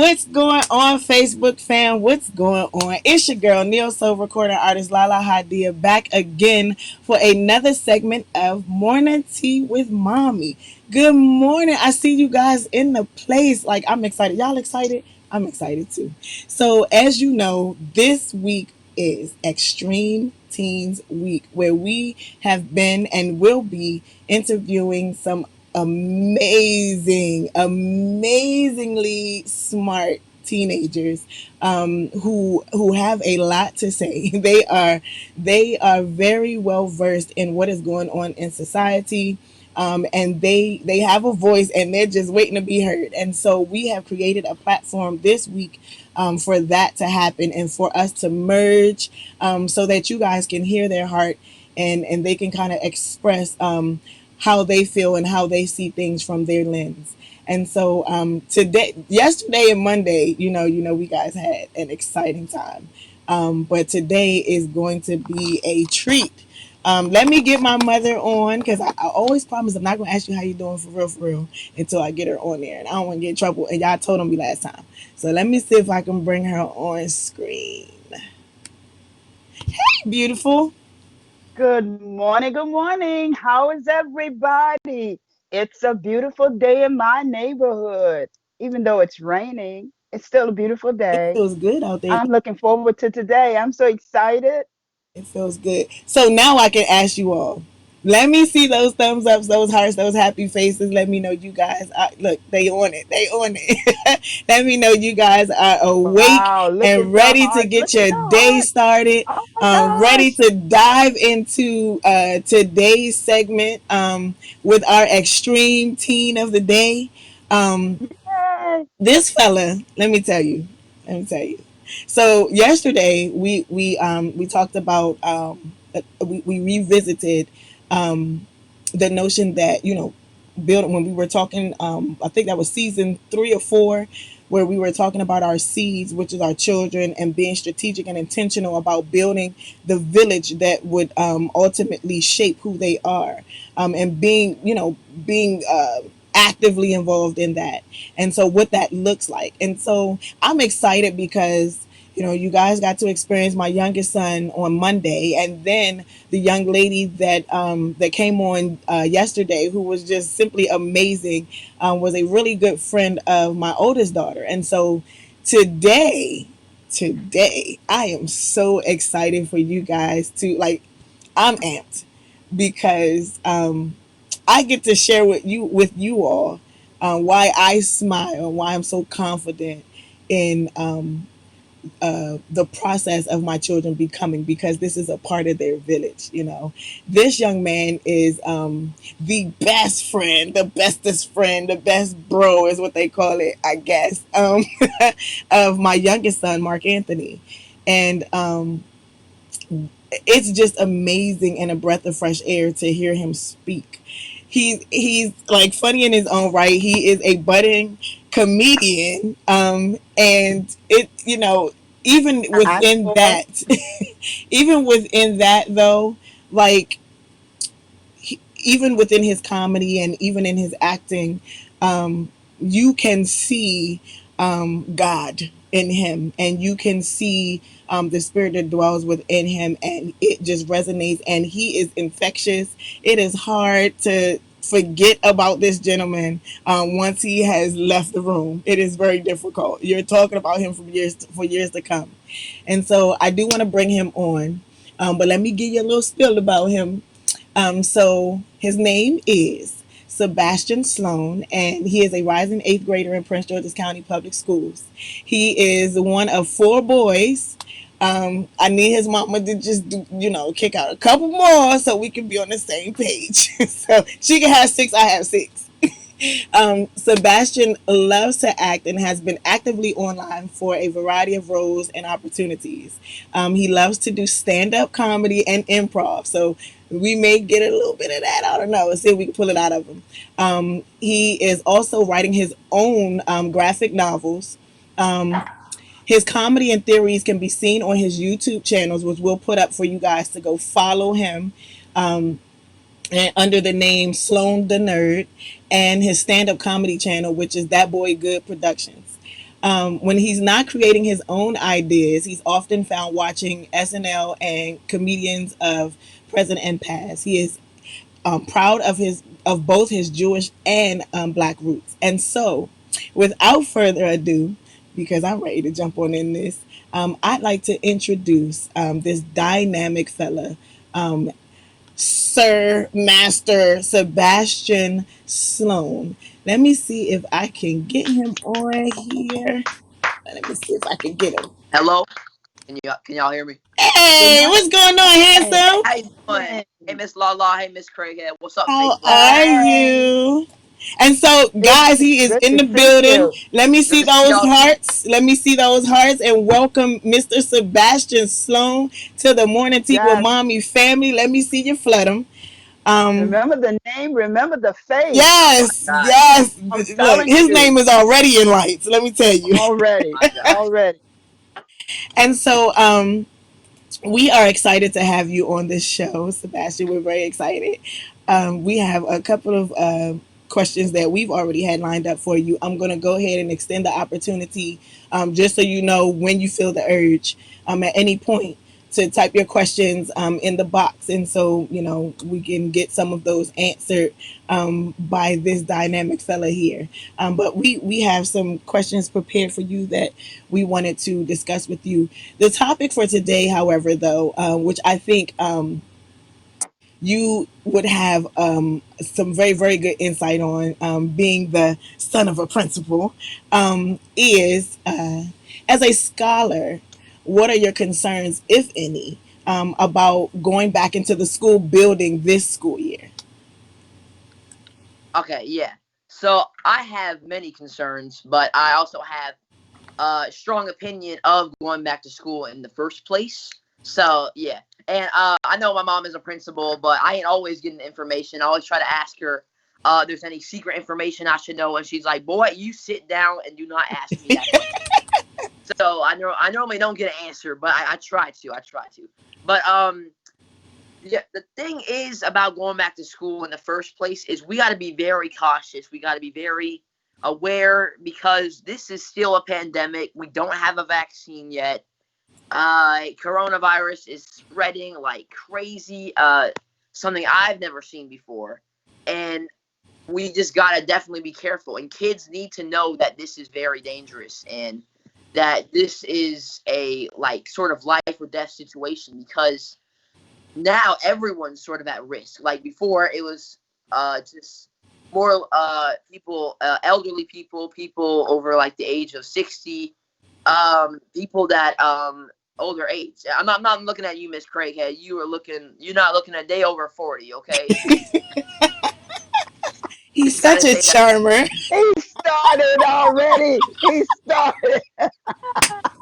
What's going on, Facebook fam? What's going on? It's your girl, neo soul recording artist Lahla-Hadiya, back again for another segment of Morning Tea with Mommy. Good morning. I see you guys in the place. Like, I'm excited. Y'all excited? I'm excited too. So, as you know, this week is Extreme Teens Week, where we have been and will be interviewing some amazingly smart teenagers who have a lot to say. They are very well versed in what is going on in society. And they have a voice and they're just waiting to be heard. And so we have created a platform this week for that to happen and for us to merge so that you guys can hear their heart and they can kind of express how they feel and how they see things from their lens. And so yesterday and Monday, we guys had an exciting time. But today is going to be a treat. Let me get my mother on because I always promise I'm not going to ask you how you doing for real, until I get her on there. And I don't want to get in trouble. And y'all told on me last time. So let me see if I can bring her on screen. Beautiful. Good morning. Good morning. How is everybody? It's a beautiful day in my neighborhood. Even though it's raining, it's still a beautiful It day. feels good out there. I'm looking forward to today. I'm so excited. It feels good. So now I can ask you all. Let me see those thumbs ups, those hearts, those happy faces. Let me know you guys look, they on it. They on it. Let me know you guys are awake Wow. Look and at the ready to hearts. get Look at your the day hearts. started. Oh my Ready gosh. to dive into today's segment with our extreme teen of the day. Um, Yay. this fella, let me tell you. So yesterday we talked about we revisited the notion that build when we were talking. I think that was season 3 or 4, where we were talking about our seeds, which is our children, and being strategic and intentional about building the village that would ultimately shape who they are, and being actively involved in that, and so what that looks like. And so I'm excited because you guys got to experience my youngest son on Monday, and then the young lady that came on yesterday, who was just simply amazing, was a really good friend of my oldest daughter. And so today, today I am so excited for you guys to like. I'm amped because I get to share with you all why I smile, why I'm so confident in the process of my children becoming, because this is a part of their village. This young man is the best friend, the bestest friend, the best bro is what they call it, I guess, of my youngest son, Mark Anthony. And it's just amazing and a breath of fresh air to hear him speak. He's like funny in his own right. He is a budding comedian, and even I within know it. that, even within that though, like even within his comedy and even in his acting, you can see God in him, and you can see the spirit that dwells within him, and it just resonates. And he is infectious. It is hard to forget about this gentleman once he has left the room. It is very difficult. You're talking about him for years to come, and so I do want to bring him on. But let me give you a little spill about him. So his name is Sebastian Sloan, and he is a rising eighth grader in Prince George's County Public Schools. He is one of 4 boys. I need his mama to just kick out a couple more so we can be on the same page. So she can have 6, I have 6. Sebastian loves to act and has been actively online for a variety of roles and opportunities. He loves to do stand up comedy and improv. So we may get a little bit of that. I don't know. Let's see if we can pull it out of him. He is also writing his own graphic novels. Um, his comedy and theories can be seen on his YouTube channels, which we'll put up for you guys to go follow him. And under the name Sloan the Nerd, and his stand up comedy channel, which is That Boy Good Productions. When he's not creating his own ideas, he's often found watching SNL and comedians of present and past. He is proud of both his Jewish and Black roots. And so, without further ado, because I'm ready to jump on in this, I'd like to introduce this dynamic fella, Sir Master Sebastian Sloan. Let me see if I can get him on here. Let me see if I can get him. Hello, can y'all hear me? Good Hey, morning. what's going on, handsome? How you doing? Hey, Miss Lala. Hey, Miss Craighead. What's up, How Facebook? are Hey, you? And so, good, guys, he is good in to the see building. you. Let me see Good to see those y'all too. hearts. Let me see those hearts and welcome Mr. Sebastian Sloan to the Morning Tea with Yes. Mommy family. Let me see you flut them. Um, Remember the name, remember the face. Oh my yes, God. yes. I'm Look, telling his you name is already in lights. Let me tell you. already, My God. already. And so, we are excited to have you on this show, Sebastian. We're very excited. We have a couple of questions that we've already had lined up for you. I'm going to go ahead and extend the opportunity, just so you know when you feel the urge, at any point, to type your questions in the box, and so we can get some of those answered by this dynamic fella here. But we have some questions prepared for you that we wanted to discuss with you. The topic for today, however, though, which I think you would have some very, very good insight on, being the son of a principal, is as a scholar, what are your concerns, if any, about going back into the school building this school year? Okay, yeah. So I have many concerns, but I also have a strong opinion of going back to school in the first place. So yeah, and I know my mom is a principal, but I ain't always getting information. I always try to ask her if there's any secret information I should know, and she's like, "Boy, you sit down and do not ask me that question." So I normally don't get an answer, but I try to. I try to. But yeah, the thing is about going back to school in the first place is we got to be very cautious. We got to be very aware because this is still a pandemic. We don't have a vaccine yet. Coronavirus is spreading like crazy. Something I've never seen before, and we just gotta definitely be careful. And kids need to know that this is very dangerous and that this is a like sort of life or death situation because now everyone's sort of at risk. Like before, it was just more people, elderly people, people over like the age of 60, people that older age. I'm not looking at you, Miss Craighead. You're not looking a day over 40. Okay, He's just gotta such a say that. charmer. He started already. He started.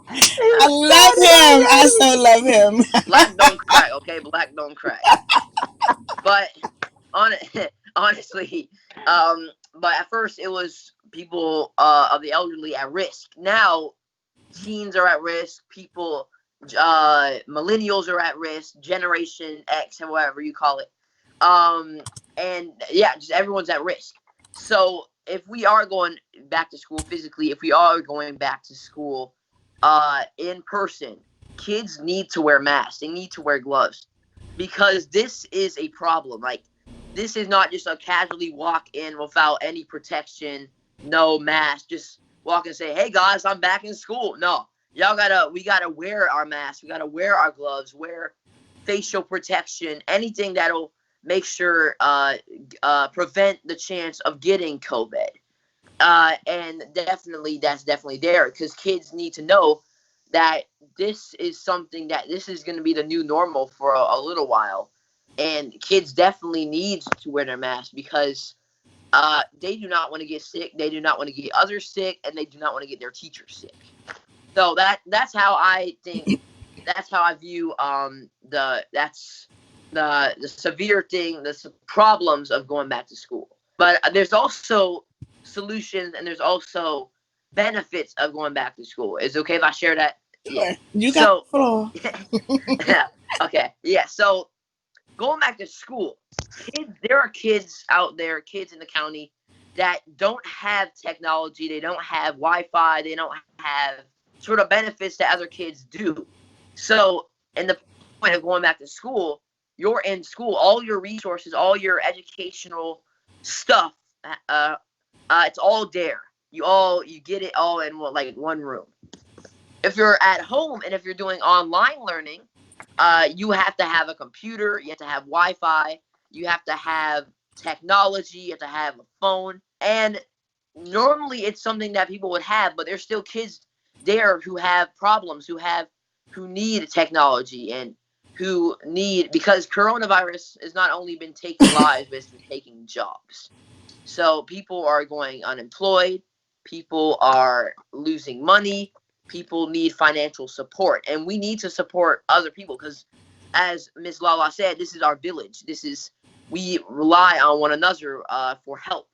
He I love started him. I already. so love him. Black don't crack. Okay, black don't crack. But on honestly, but at first it was people of the elderly at risk. Now teens are at risk. People, millennials are at risk. Generation X, however you call it. Um, and yeah, just everyone's at risk. So if we are going back to school physically, if we are going back to school, in person, kids need to wear masks. They need to wear gloves because this is a problem. Like this is not just a casually walk in without any protection, no mask, just walk and say, "Hey guys, I'm back in school." No, we gotta wear our masks. We gotta wear our gloves. Wear facial protection. Anything that'll make sure prevent the chance of getting COVID. And definitely that's definitely there because kids need to know that this is going to be the new normal for a little while, and kids definitely need to wear their mask because they do not want to get sick, they do not want to get others sick, and they do not want to get their teachers sick. So that's how I think. That's how I view the severe thing, the problems of going back to school. But there's also solutions and there's also benefits of going back to school. Is it okay if I share that? Yeah. Sure, you got So the floor. yeah, okay, yeah. So going back to school, there are kids out there, kids in the county that don't have technology, they don't have Wi-Fi, they don't have sort of benefits that other kids do. So, in the point of going back to school, you're in school, all your resources, all your educational stuff, uh, it's all there. You get it all in like one room. If you're at home and if you're doing online learning, you have to have a computer, you have to have Wi-Fi, you have to have technology, you have to have a phone, and normally it's something that people would have, but there's still kids there who have problems, who need technology and who need, because coronavirus has not only been taking lives, but it's been taking jobs. So people are going unemployed, people are losing money, people need financial support, and we need to support other people because, as Ms. Lala said, this is our village. We rely on one another for help.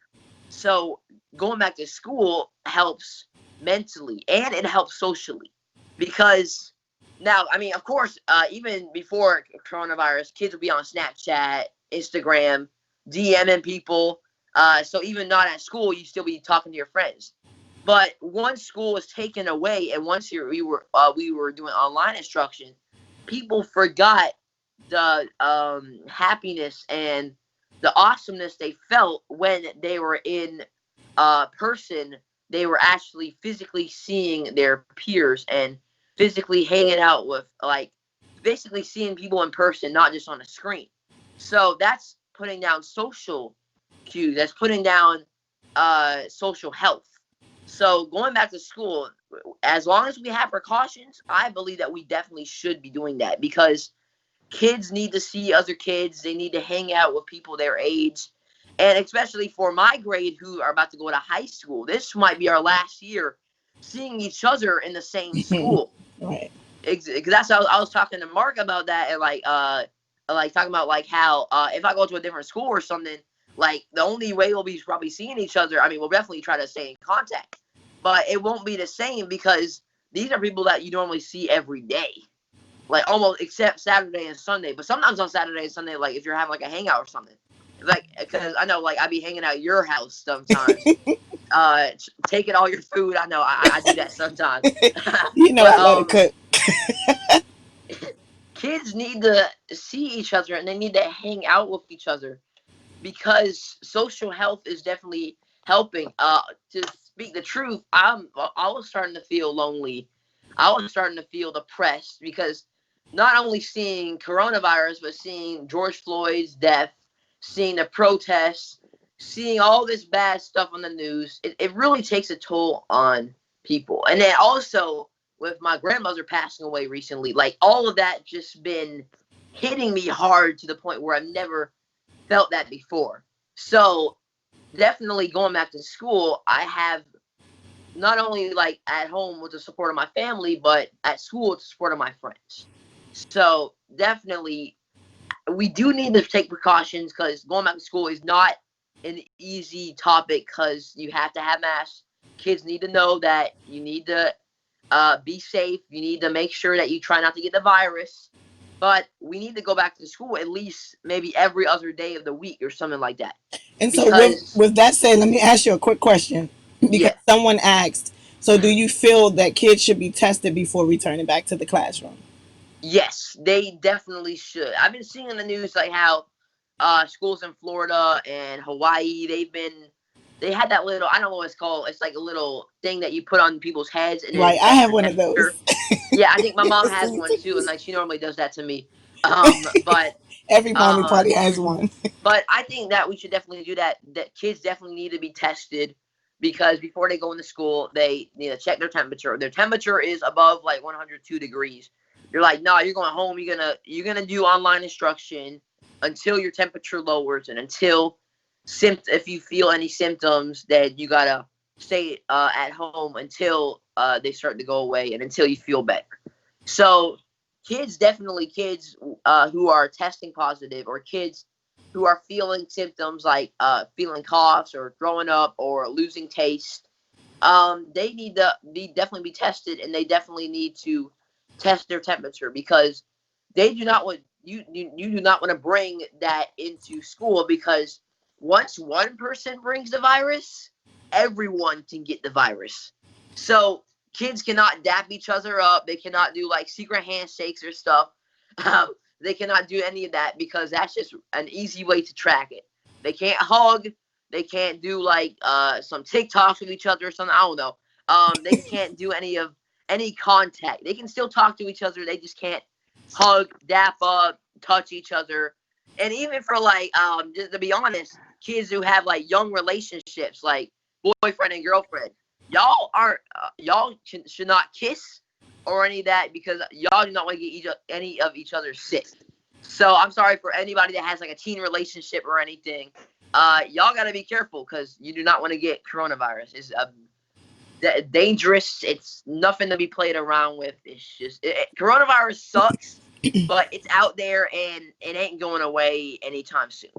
So going back to school helps mentally and it helps socially because now, I mean, of course, even before coronavirus, kids would be on Snapchat, Instagram, DMing people. So even not at school, you still be talking to your friends. But once school was taken away, and once we were doing online instruction, people forgot the happiness and the awesomeness they felt when they were in person. They were actually physically seeing their peers and physically hanging out with, like, basically seeing people in person, not just on a screen. So that's putting down social cues. That's putting down social health. So going back to school, as long as we have precautions, I believe that we definitely should be doing that because kids need to see other kids. They need to hang out with people their age. And especially for my grade who are about to go to high school, this might be our last year seeing each other in the same school. Right. Because that's how I was talking to Mark about that, and like talking about like how if I go to a different school or something, like the only way we'll be probably seeing each other. I mean, we'll definitely try to stay in contact, but it won't be the same because these are people that you normally see every day, like almost except Saturday and Sunday. But sometimes on Saturday and Sunday, like if you're having like a hangout or something, like because I know like I be hanging out at your house sometimes, taking all your food. I know I do that sometimes, You know, but I let it cook. kids need to see each other and they need to hang out with each other because social health is definitely helping. To speak the truth, I was starting to feel lonely. I was starting to feel depressed because not only seeing coronavirus, but seeing George Floyd's death, seeing the protests, seeing all this bad stuff on the news, it really takes a toll on people. And then also with my grandmother passing away recently, like all of that just been hitting me hard to the point where I've never felt that before. So definitely going back to school, I have not only like at home with the support of my family, but at school with the support of my friends. So definitely we do need to take precautions because going back to school is not an easy topic because you have to have masks. Kids need to know that you need to be safe. You need to make sure that you try not to get the virus. But we need to go back to school at least maybe every other day of the week or something like that. And so, Because, with that said, let me ask you a quick question because yeah, someone asked. So, do you feel that kids should be tested before returning back to the classroom? yes, they definitely should. I've been seeing in the news like how schools in Florida and Hawaii, they had that little, I don't know what it's called. It's like a little thing that you put on people's heads and then Right. it I checks have the one of those. temperature. Yeah, I think my mom Yes, has me one too, and too. like she normally does that to me. But Every mommy uh, party has one. but I think that we should definitely do that. That kids definitely need to be tested because before they go into school, they need to check their temperature. Their temperature is above like 102 degrees. You're like, no, you're going home. You're gonna do online instruction until your temperature lowers and until if you feel any symptoms, that you gotta stay at home until they start to go away and until you feel better. So kids who are testing positive or kids who are feeling symptoms like feeling coughs or throwing up or losing taste, they need to definitely be tested and they definitely need to test their temperature because they do not want you do not want to bring that into school because once one person brings the virus, everyone can get the virus. So kids cannot dap each other up. They cannot do like secret handshakes or stuff. They cannot do any of that because that's just an easy way to track it. They can't hug. They can't do like some TikToks with each other or something. I don't know. They can't do any contact. They can still talk to each other. They just can't hug, dap up, touch each other. And even for like just to be honest, kids who have like young relationships, like boyfriend and girlfriend, y'all should not kiss or any of that because y'all do not want to get any of each other sick. So I'm sorry for anybody that has like a teen relationship or anything. Y'all got to be careful because you do not want to get coronavirus. It's dangerous. It's nothing to be played around with. It's just coronavirus sucks, but it's out there and it ain't going away anytime soon.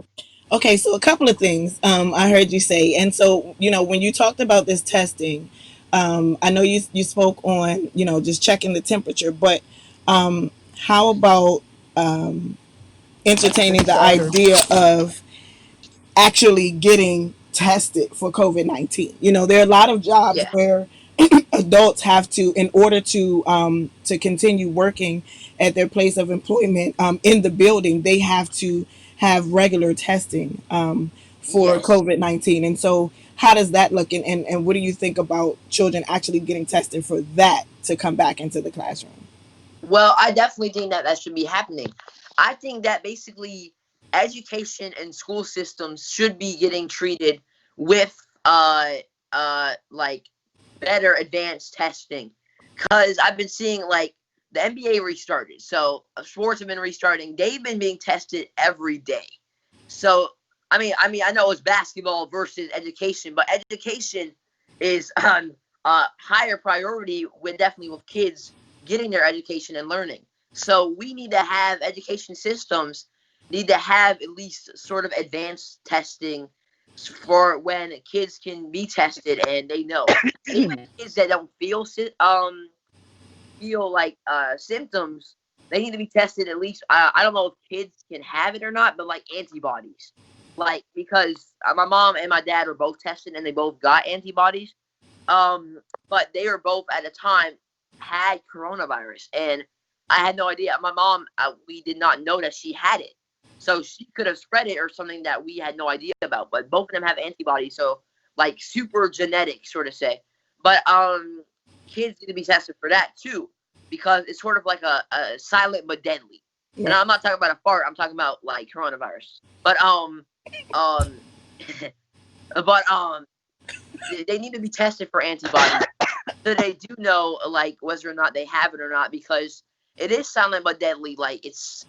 Okay, so a couple of things I heard you say, and so when you talked about this testing, I know you spoke on just checking the temperature, but how about entertaining the idea of actually getting tested for COVID-19? There are a lot of jobs Yeah. where adults have to, in order to continue working at their place of employment in the building, they have to have regular testing for Yes. COVID-19. And so how does that look, and what do you think about children actually getting tested for that to come back into the classroom? Well, I definitely think that that should be happening. I think that basically education and school systems should be getting treated with like better advanced testing because I've been seeing like the NBA restarted, so sports have been restarting. They've been being tested every day. So I know it's basketball versus education, but education is higher priority when definitely with kids getting their education and learning. So we need to have education systems need to have at least sort of advanced testing for when kids can be tested and they know. Even kids that don't feel like symptoms, they need to be tested at least. I don't know if kids can have it or not, but like antibodies, like because my mom and my dad were both tested and they both got antibodies. But they were both at the time had coronavirus, and I had no idea. My mom, we did not know that she had it, so she could have spread it or something that we had no idea about. But both of them have antibodies, so like super genetic, sort of say. But kids need to be tested for that too, because it's sort of like a silent but deadly. And Right. I'm not talking about a fart. I'm talking about like coronavirus. Um, but they need to be tested for antibodies so they do know like whether or not they have it or not because it is silent but deadly. Like it's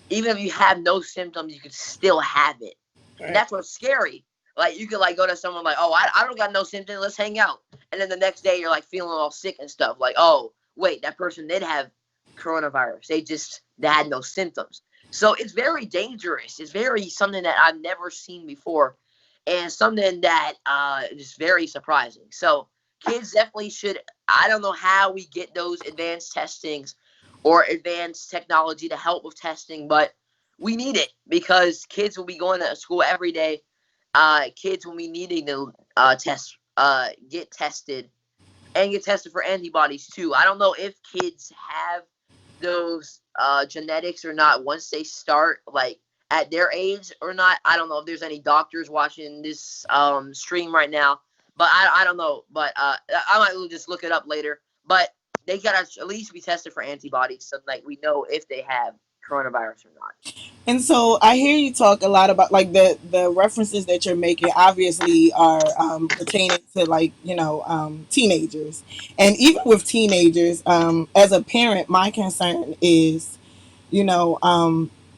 even if you have no symptoms, you could still have it, and Right. that's what's scary. Like you could like go to someone like, oh, I don't got no symptoms, let's hang out, and then the next day you're like feeling all sick and stuff. Like, oh wait, that person did have coronavirus. They had no symptoms. So it's very dangerous. It's very something that I've never seen before, and something that is very surprising. So kids definitely should. I don't know how we get those advanced testings or advanced technology to help with testing, but we need it because kids will be going to school every day. Kids will be needing to get tested and get tested for antibodies too. I don't know if kids have those genetics or not once they start like at their age or not. I don't know if there's any doctors watching this stream right now, but I don't know. But I might just look it up later. But they gotta at least be tested for antibodies so like we know if they have coronavirus or not. And so I hear you talk a lot about like the references that you're making obviously are pertaining to like teenagers, and even with teenagers, as a parent, my concern is you know,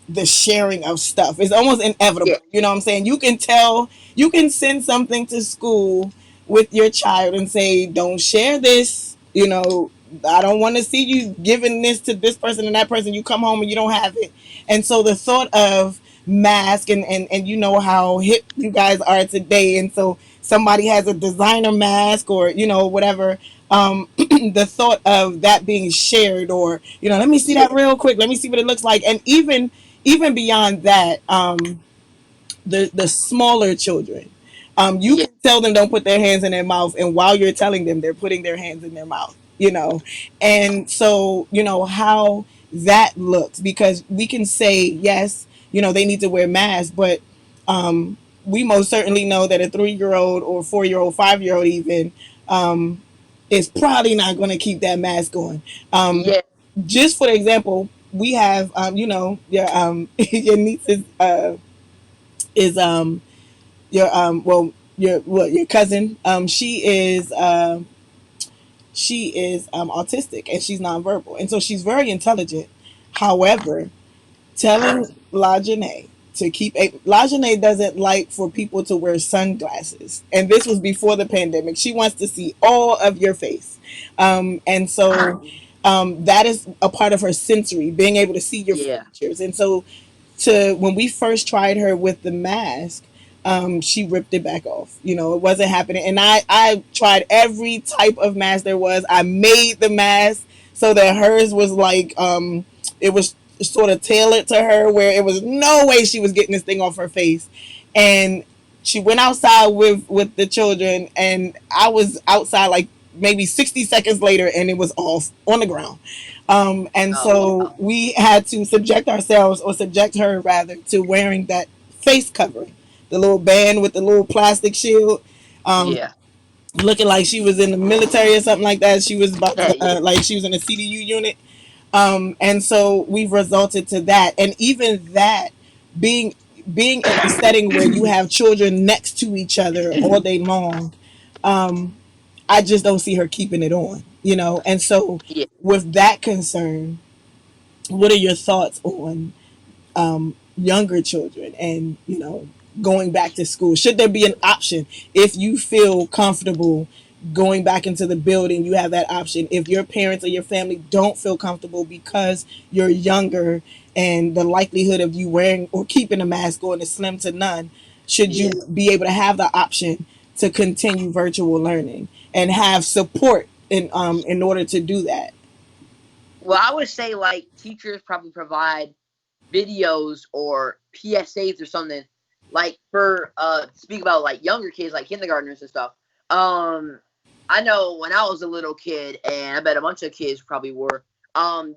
the sharing of stuff is almost Yeah, inevitable. You know what I'm saying? You can tell, you can send something to school with your child and say, don't share this. I don't want to see you giving this to this person and that person. You come home and you don't have it. And so the thought of mask and you know how hip you guys are today. And so somebody has a designer mask or, whatever. The thought of that being shared or let me see yeah, that real quick, let me see what it looks like, and even beyond that, the smaller children. You Yeah. can tell them don't put their hands in their mouth, and while you're telling them, they're putting their hands in their mouth. And so how that looks, because we can say yes, they need to wear masks, but we most certainly know that a 3-year old or 4-year old, 5-year old even is probably not going to keep that mask on. Um, Yeah. just for example, we have your your niece is your your cousin. She is autistic, and she's nonverbal, and so she's very intelligent. However, telling LaJanae to keep LaJanae doesn't like for people to wear sunglasses, and this was before the pandemic. She wants to see all of your face, and so that is a part of her sensory, being able to see your Yeah. features. And so to when we first tried her with the mask, she ripped it back off. It wasn't happening. And I tried every type of mask there was. I made the mask so that hers was like, it was sort of tailored to her, where it was no way she was getting this thing off her face. And she went outside with the children, and I was outside like maybe 60 seconds later, and it was off on the ground. And Oh so wow. we had to subject ourselves, or subject her rather, to wearing that face covering, the little band with the little plastic shield, um, Yeah. looking like she was in the military or something like that. She was about to, Yeah. like she was in a CDU unit. And so we've resulted to that. And even that, being being in a setting where you have children next to each other all day long, I just don't see her keeping it on. And so Yeah. with that concern, what are your thoughts on younger children and going back to school? Should there be an option if you feel comfortable going back into the building? You have that option. If your parents or your family don't feel comfortable because you're younger and the likelihood of you wearing or keeping a mask on is slim to none, should Yeah. you be able to have the option to continue virtual learning and have support in order to do that? Well, I would say like teachers probably provide videos or PSAs or something, like for speak about like younger kids, like kindergartners and stuff. Um, I know when I was a little kid, and I bet a bunch of kids probably were.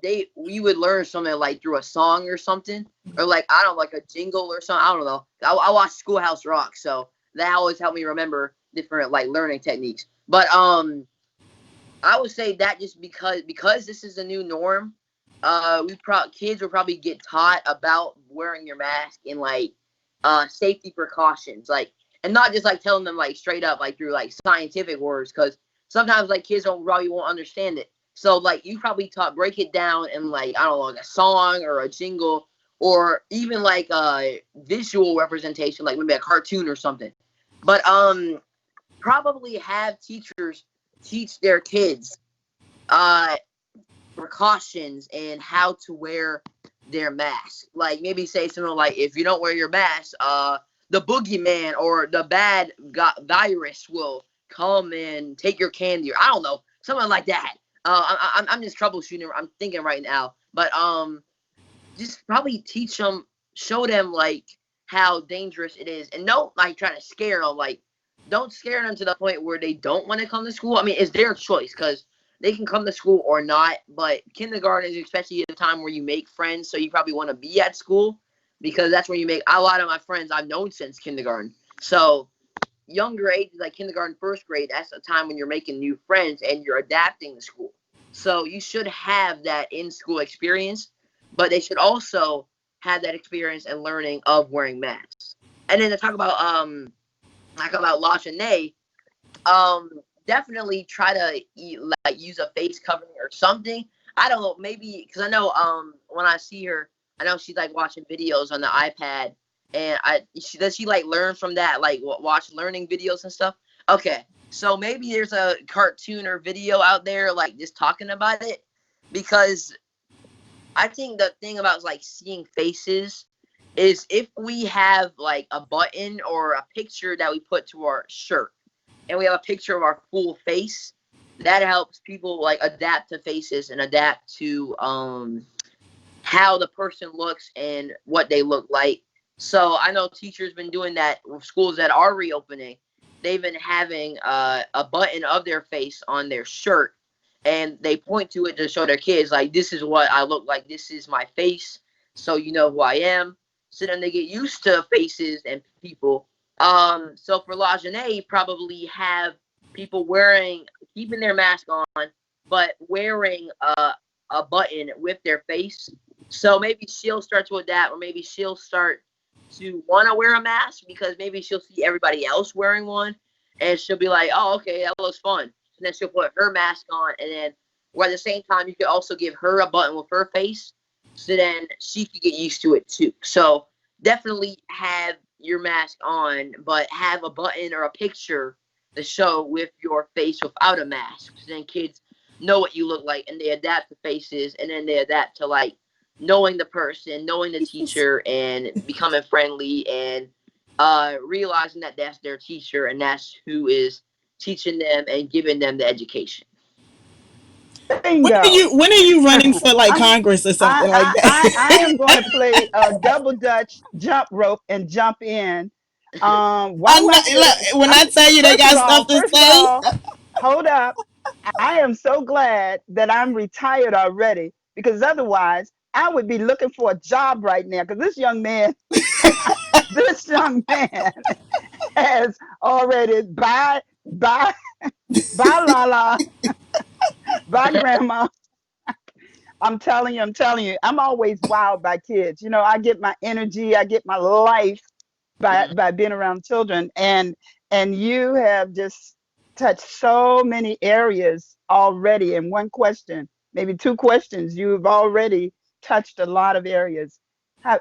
They we would learn something like through a song or something, or like I don't know, like a jingle or something. I don't know. I watched Schoolhouse Rock, so that always helped me remember different like learning techniques. But I would say that just because this is a new norm, kids will probably get taught about wearing your mask and like safety precautions, like, and not just like telling them like straight up like through like scientific words, because sometimes like kids don't probably won't understand it. So like you probably taught break it down in like I don't know, like a song or a jingle, or even like a visual representation, like maybe a cartoon or something. But probably have teachers teach their kids uh precautions and how to wear their mask. Like maybe say something like, if you don't wear your mask, the boogeyman or the bad virus will come and take your candy, or I don't know, something like that. I'm just troubleshooting. I'm thinking right now, but just probably teach them, show them like how dangerous it is, and don't like try to scare them. Like, don't scare them to the point where they don't want to come to school. I mean, it's their choice because they can come to school or not. But kindergarten is especially the time where you make friends, so you probably want to be at school because that's where you make a lot of my friends I've known since kindergarten. So younger ages like kindergarten, first grade, that's a time when you're making new friends and you're adapting to school. So you should have that in school experience, but they should also have that experience and learning of wearing masks. And then to talk about Lachine, um, definitely try to like use a face covering or something. I don't know, maybe because I know when I see her, I know she's like watching videos on the iPad, and does she like learn from that, like watch learning videos and stuff. Okay, so maybe there's a cartoon or video out there like just talking about it, because I think the thing about like seeing faces is if we have like a button or a picture that we put to our shirt and we have a picture of our full face, that helps people like adapt to faces and adapt to how the person looks and what they look like. So I know teachers been doing that with schools that are reopening. They've been having a button of their face on their shirt, and they point to it to show their kids like, this is what I look like. This is my face, so you know who I am. So then they get used to faces and people. So for Lajane, probably have people wearing, keeping their mask on, but wearing a button with their face. So maybe she'll start to adapt, or maybe she'll start to want to wear a mask because maybe she'll see everybody else wearing one, and she'll be like, "Oh, okay, that looks fun." And then she'll put her mask on, and then, or at the same time, you could also give her a button with her face, so then she could get used to it too. So definitely have your mask on, but have a button or a picture to show with your face without a mask. So then kids know what you look like, and they adapt to faces, and then they adapt to like knowing the person, knowing the teacher, and becoming friendly, and realizing that that's their teacher and that's who is teaching them and giving them the education. Bingo. When are you running for like I, Congress or something like I that? am going to play a double dutch jump rope and jump in. Why I do I know. feel? Look, when I tell you they got stuff to First of say, all, hold up. I am so glad that I'm retired already because otherwise I would be looking for a job right now. Because this young man, this young man has already bye, bye, Lala, bye, Grandma. I'm telling you, I'm always wowed by kids. You know, I get my energy, I get my life Mhm. by being around children, and you have just touched so many areas already in one question, maybe two questions. You've already touched a lot of areas.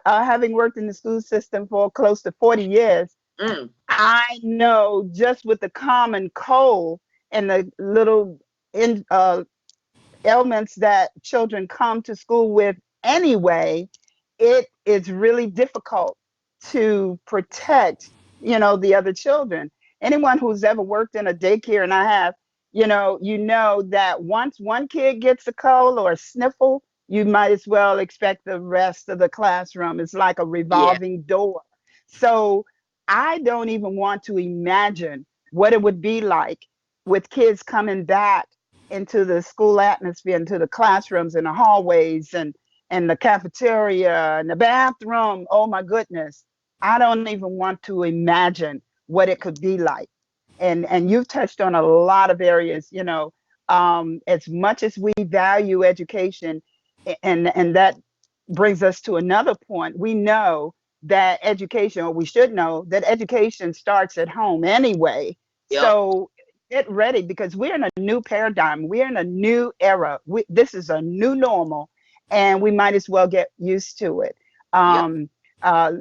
Having worked in the school system for close to 40 years, Mm. I know just with the common cold and the little in, ailments that children come to school with anyway, it is really difficult to protect, the other children. Anyone who's ever worked in a daycare, and I have, you know that once one kid gets a cold or a sniffle, you might as well expect the rest of the classroom. It's like a Yeah. revolving door. So I don't even want to imagine what it would be like with kids coming back into the school atmosphere, into the classrooms and the hallways and the cafeteria and the bathroom. Oh my goodness. I don't even want to imagine what it could be like. And you've touched on a lot of areas, as much as we value education, and that brings us to another point. We know that education, or we should know that education starts at home anyway. Yep. So get ready because we're in a new paradigm. We're in a new era. This is a new normal, and we might as well get used to it. Yep. Um,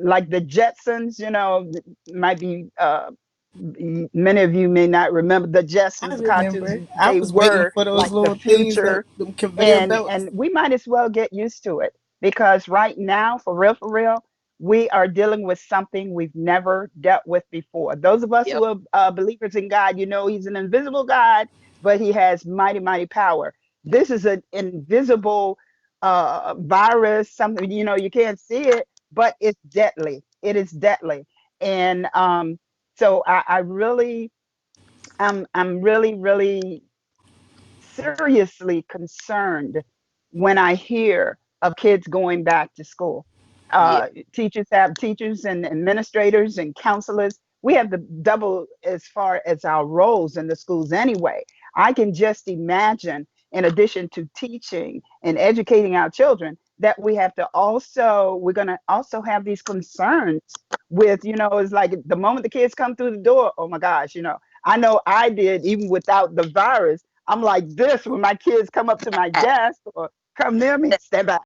like the Jetsons, might be many of you may not remember the I Jetsons, the cartoons. remember. I They was waiting were for those like the little things that future, them conveyor and belts. we might as well get used to it because right now, for real, we are dealing with something we've never dealt with before. Those of us Yep. who are believers in God, He's an invisible God, but He has mighty, mighty power. This is an invisible virus, something you can't see it, but it's deadly. It is deadly, and so I really, I'm really, really seriously concerned when I hear of kids going back to school. Yeah. Teachers have teachers and administrators and counselors. We have the double as far as our roles in the schools anyway. I can just imagine, in addition to teaching and educating our children, that we're going to also have these concerns with, it's like the moment the kids come through the door, oh my gosh, I know I did even without the virus. I'm like this when my kids come up to my desk or come near me, step back,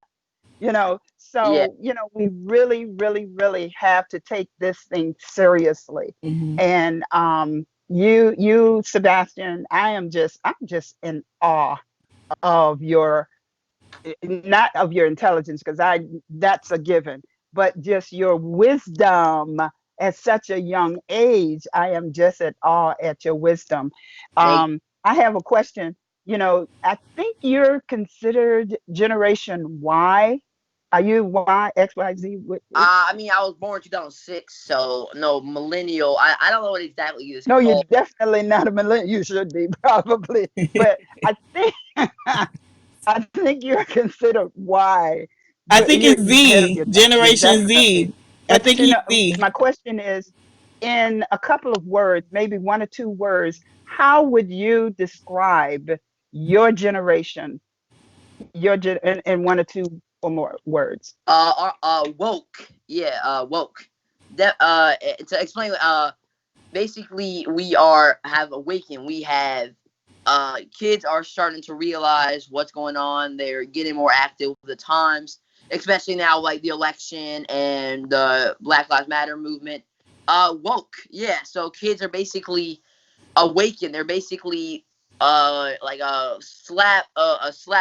Yeah. So, we really, really, really have to take this thing seriously. Hmm. And Sebastian, I'm just in awe of your, not of your intelligence, because I that's a given, but just your wisdom at such a young age. I am just at awe at your wisdom. Thank. I have a question. I think you're considered Generation Y. Are you Y, X, Y, Z? I mean, I was born 2006, so no millennial. I don't know what exactly is No, you're called. definitely not a millennial. You should be probably, but I think I think you're considered Y, I but think you're it's you're ahead of Z, your time. You're Generation definitely. Z. I But think he's Z. my question is, in a couple of words, maybe one or two words, how would you describe your generation, in one or two or more words? Woke. Yeah, woke. That to explain. Basically, we are have awakened. We have kids are starting to realize what's going on. They're getting more active with the times, especially now, like the election and the Black Lives Matter movement. Woke. Yeah. So kids are basically awakened. They're basically like a slap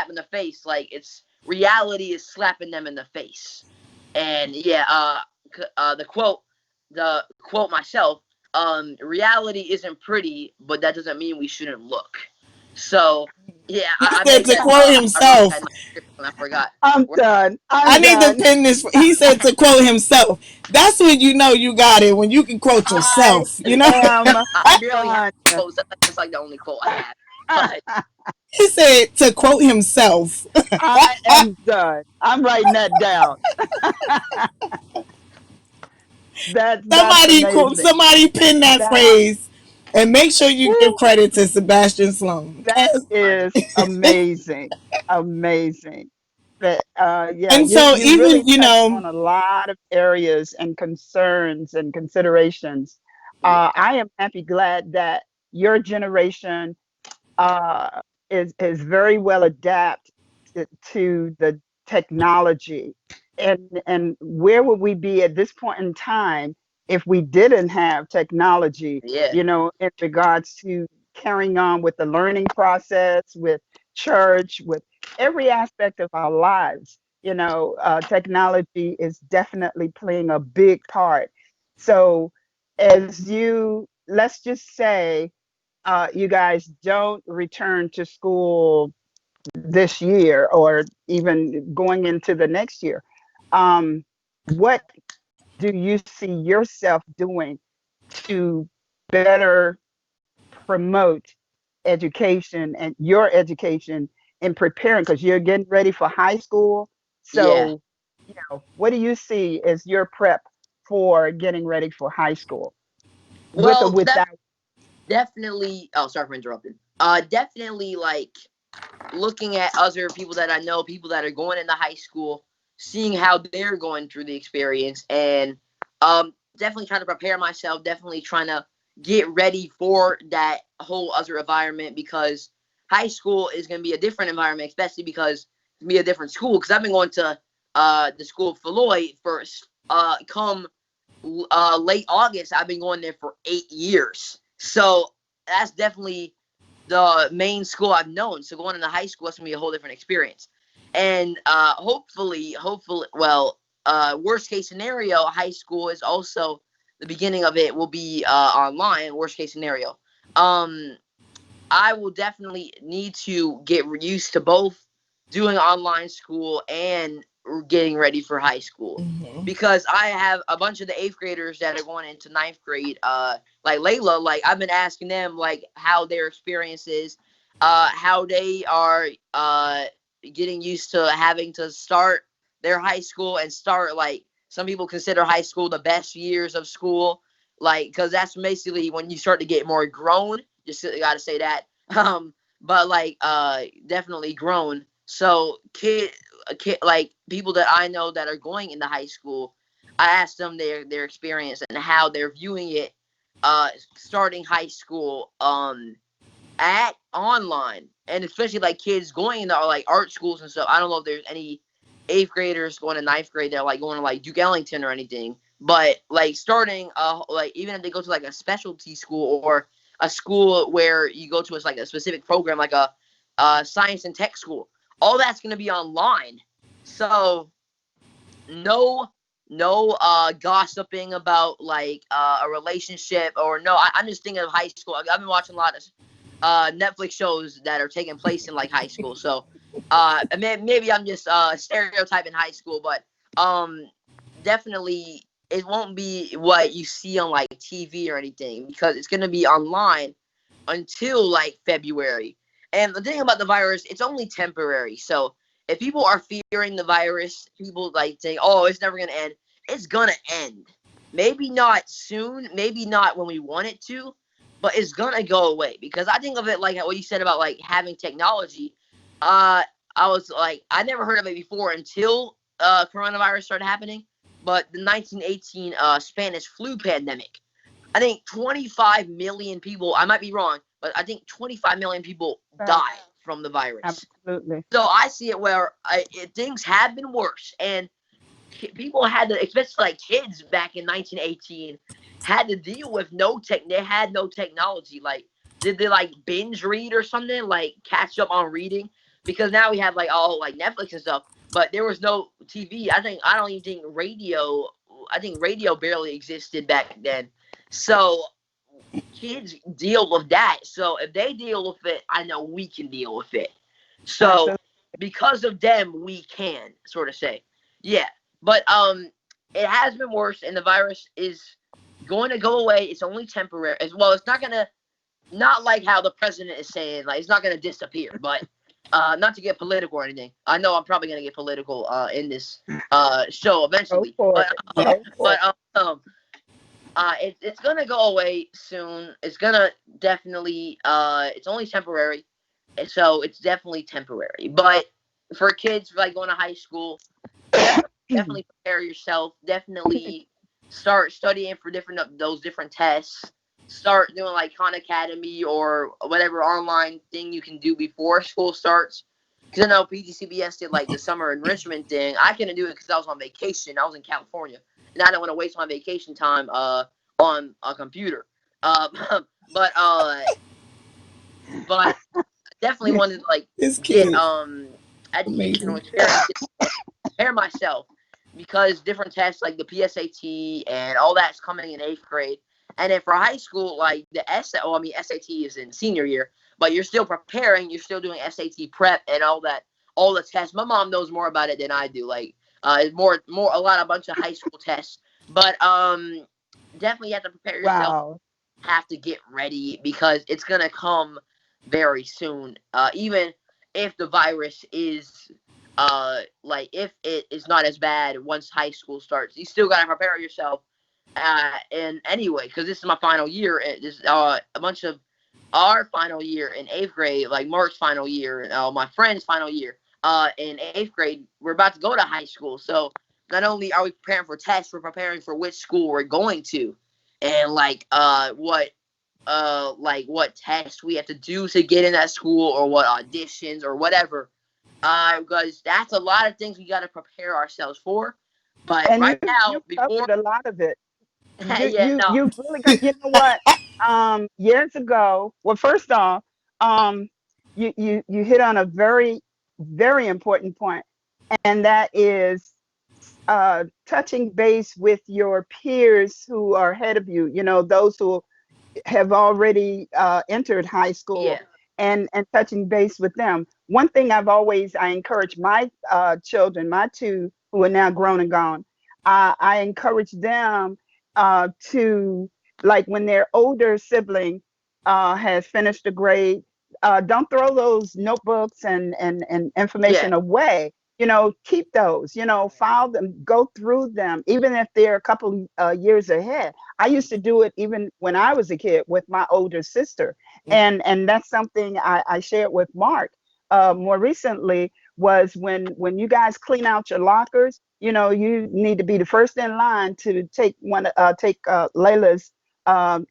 in the face. Like it's reality is slapping them in the face. And yeah, the quote myself, reality isn't pretty, but that doesn't mean we shouldn't look. So yeah, He I said made to that quote I wrote that himself. in my script and I forgot. I'm Where, done. I I'm need to done. pin this. He said to quote himself. That's when you know you got it. When you can quote I yourself. You know. am I barely have done. quotes. That's like the only quote I have. But He said to quote himself. I am done. I'm writing that down. That's amazing. Somebody pin that That phrase, and make sure you give woo, credit to Sebastian Sloan. that Okay? is amazing. Amazing. But yeah, And you so you really even touched on a lot of areas and concerns and considerations. yeah, I am happy, glad that your generation uh, is very well adapted to the technology. And where would we be at this point in time if we didn't have technology, yeah, in regards to carrying on with the learning process, with church, with every aspect of our lives? Technology is definitely playing a big part. So, as let's just say, you guys don't return to school this year or even going into the next year, what do you see yourself doing to better promote education and your education in preparing, because you're getting ready for high school? yeah. So, what do you see as your prep for getting ready for high school, with or Well, without? definitely. Oh, sorry for interrupting. Definitely like looking at other people that I know, people that are going into high school, seeing how they're going through the experience, and definitely trying to prepare myself. Definitely trying to get ready for that whole other environment because high school is going to be a different environment, especially because it's going to be a different school. Because I've been going to the school of Floyd for come late August. I've been going there for 8 years, so that's definitely the main school I've known. So going into high school, that's gonna be a whole different experience. And well, worst case scenario, high school is also the beginning of it will be online. Worst case scenario, um, I will definitely need to get used to both doing online school and getting ready for high school Mhm. because I have a bunch of the eighth graders that are going into ninth grade. Like Layla, like I've been asking them like how their experience is, how they are getting used to having to start their high school and start like some people consider high school the best years of school, like because that's basically when you start to get more grown. Just gotta say that. But like definitely grown. So kid like people that I know that are going into high school, I asked them their experience and how they're viewing it starting high school at online, and especially like kids going into like art schools and stuff. I don't know if there's any eighth graders going to ninth grade that are like going to like Duke Ellington or anything, but like starting like even if they go to like a specialty school or a school where you go to like a specific program like a science and tech school, all that's going to be online. So no gossiping about like a relationship or no, I'm just thinking of high school. I've been watching a lot of Netflix shows that are taking place in like high school. So maybe I'm just stereotyping high school, but um, definitely it won't be what you see on like TV or anything because it's gonna be online until like February. And the thing about the virus, it's only temporary. So if people are fearing the virus, people like saying, "Oh, it's never gonna end." It's gonna end. Maybe not soon, maybe not when we want it to, but it's gonna go away. Because I think of it like what you said about like having technology. Uh, I was like, I never heard of it before until coronavirus started happening. But the 1918 Spanish flu pandemic, I think 25 million people, I might be wrong, but I think 25 million people Right. died from the virus. Absolutely. So I see it where things have been worse. And people had to, especially like kids back in 1918, had to deal with no tech. They had no technology. Like, did they like binge read or something? Like catch up on reading? Because now we have like all like Netflix and stuff, but there was no TV. I don't even think radio. I think radio barely existed back then. So kids deal with that. So if they deal with it, I know we can deal with it. So Absolutely. because of them, we can sort of say, yeah. But it has been worse, and the virus is going to go away. It's only temporary. As well, it's not gonna, not like how the president is saying, like it's not gonna disappear. But not to get political or anything. I know I'm probably gonna get political in this show Go eventually. for But it. Go for but it. it's gonna go away soon. It's gonna definitely it's only temporary, and so it's definitely temporary. But for kids like going to high school, definitely prepare yourself. Definitely start studying for different those different tests. Start doing like Khan Academy or whatever online thing you can do before school starts. Because I know PGCBS did like the summer enrichment thing. I couldn't do it because I was on vacation. I was in California, and I didn't want to waste my vacation time on a computer. Uh, but uh, but definitely wanted to like This get kid is educational amazing. experiences, prepare myself because different tests like the PSAT and all that's coming in eighth grade. And then for high school, like the SAT is in senior year, but you're still preparing, you're still doing SAT prep and all that, all the tests. My mom knows more about it than I do. Like, it's more a lot, a bunch of high school tests. But definitely you have to prepare yourself, Wow. have to get ready because it's gonna come very soon. Even if the virus is like if it is not as bad once high school starts, you still gotta prepare yourself. And anyway, because this is my final year, this a bunch of our final year in eighth grade, like Mark's final year, and my friend's final year, in eighth grade, we're about to go to high school. So not only are we preparing for tests, we're preparing for which school we're going to, and what tests we have to do to get in that school or what auditions or whatever. Because that's a lot of things we got to prepare ourselves for. But And right you now, before, covered a lot of it. yeah, no, You really got, you know what? Years ago, well, first off, um, you hit on a very, very important point, and that is touching base with your peers who are ahead of you. You know, those who have already entered high school, yeah, and touching base with them. One thing I encourage my children, my two who are now grown and gone, I encourage them to, like, when their older sibling has finished a grade, don't throw those notebooks and yeah, information away. You know, keep those, you know, file them, go through them, even if they're a couple years ahead. I used to do it even when I was a kid with my older sister, and that's something I shared with Mark more recently. Was when you guys clean out your lockers, you know, you need to be the first in line to take Layla's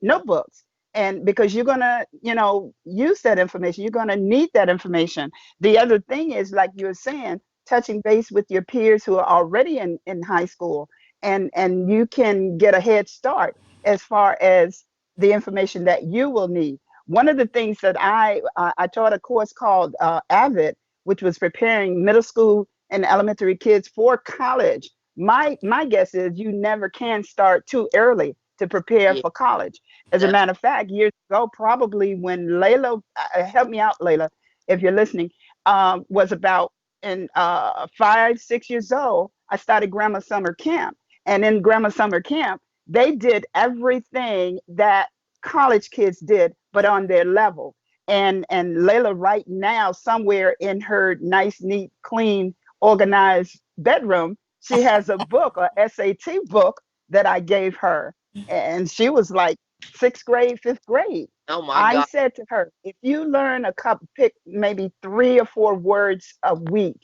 notebooks, and because you're gonna, you know, use that information, you're gonna need that information. The other thing is, like you were saying, touching base with your peers who are already in high school, and you can get a head start as far as the information that you will need. One of the things that I taught a course called AVID, which was preparing middle school and elementary kids for college. My guess is you never can start too early to prepare yeah, for college. As a definitely, matter of fact, years ago, probably when Layla, help me out, Layla, if you're listening, was about in 5, 6 years old. I started grandma summer camp, and in grandma summer camp, they did everything that college kids did, but on their level. And Layla right now, somewhere in her nice, neat, clean, organized bedroom, she has a book, a SAT book that I gave her, and she was like sixth grade, fifth grade. Oh my I God. said to her, if you learn a couple, pick maybe 3 or 4 words a week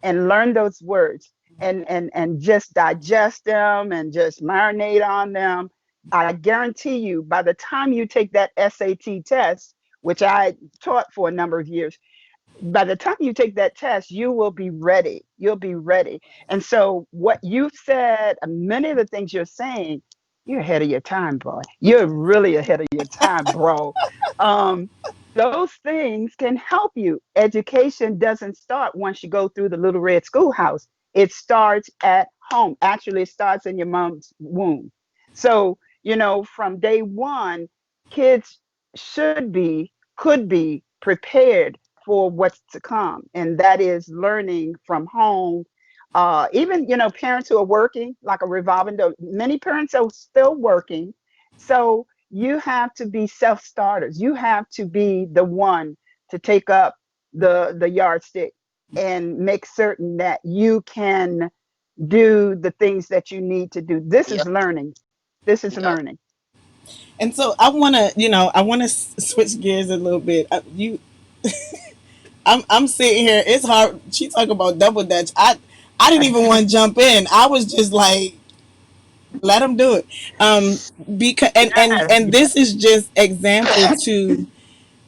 and learn those words and just digest them and just marinate on them, I guarantee you by the time you take that SAT test, which I taught for a number of years, by the time you take that test, you will be ready. You'll be ready. And so, what you said, many of the things you're saying, you're ahead of your time, boy. You're really ahead of your time, bro. Um, those things can help you. Education doesn't start once you go through the little red schoolhouse. It starts at home. Actually, it starts in your mom's womb. So, from day one, kids should be, could be prepared for what's to come, and that is learning from home. Even parents who are working, like a revolving door. Many parents are still working, so you have to be self starters. You have to be the one to take up the yardstick and make certain that you can do the things that you need to do. This is Yep. learning. This is Yep. learning. And so I want to, I want to switch gears a little bit. I'm sitting here. It's hard. She talk about double dutch. I didn't even want to jump in. I was just like, let them do it. Um, because and Yes, this is just example to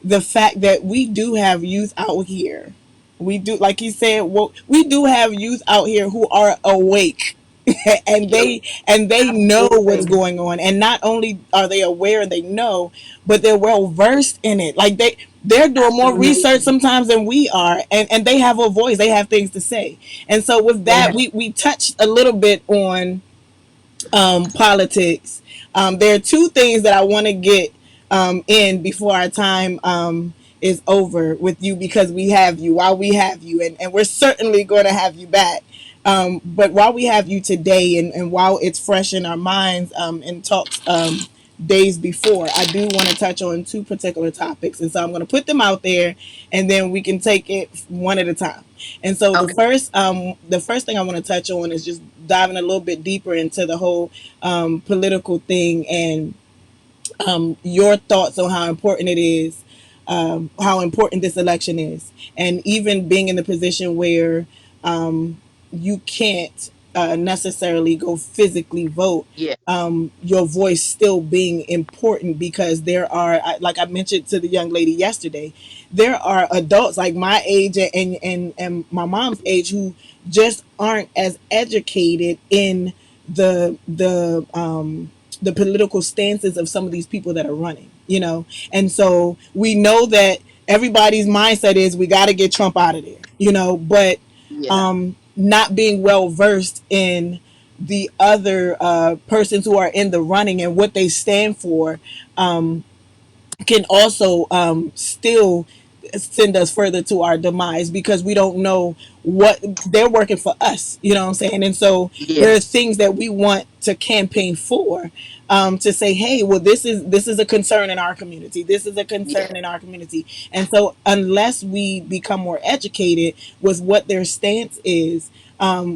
the fact that we do have youth out here. We do, like you said, well, we do have youth out here who are awake. and Yep. they know what's absolutely. going on, and not only are they aware and they know, but they're well versed in it. Like they're doing more research Absolutely. sometimes than we are, and they have a voice, they have things to say. And so with that, Yeah. we touched a little bit on politics. There are two things that I want to get in before our time is over with you, because we have you while we have you, and we're certainly going to have you back. But while we have you today, and while it's fresh in our minds and talks days before, I do want to touch on two particular topics. And so I'm going to put them out there, and then we can take it one at a time. And so Okay. the first thing I want to touch on is just diving a little bit deeper into the whole political thing, and your thoughts on how important it is, how important this election is, and even being in the position where you can't necessarily go physically vote. Yeah. Your voice still being important, because there are, like I mentioned to the young lady yesterday, there are adults like my age and my mom's age who just aren't as educated in the political stances of some of these people that are running. And so we know that everybody's mindset is we got to get Trump out of there. But Yeah. not being well versed in the other persons who are in the running and what they stand for, can also still send us further to our demise, because we don't know what they're working for us. You know what I'm saying? And so Yeah. there are things that we want to campaign for, to say, hey, well, this is a concern in our community. This is a Yeah. concern in our community. And so unless we become more educated with what their stance is,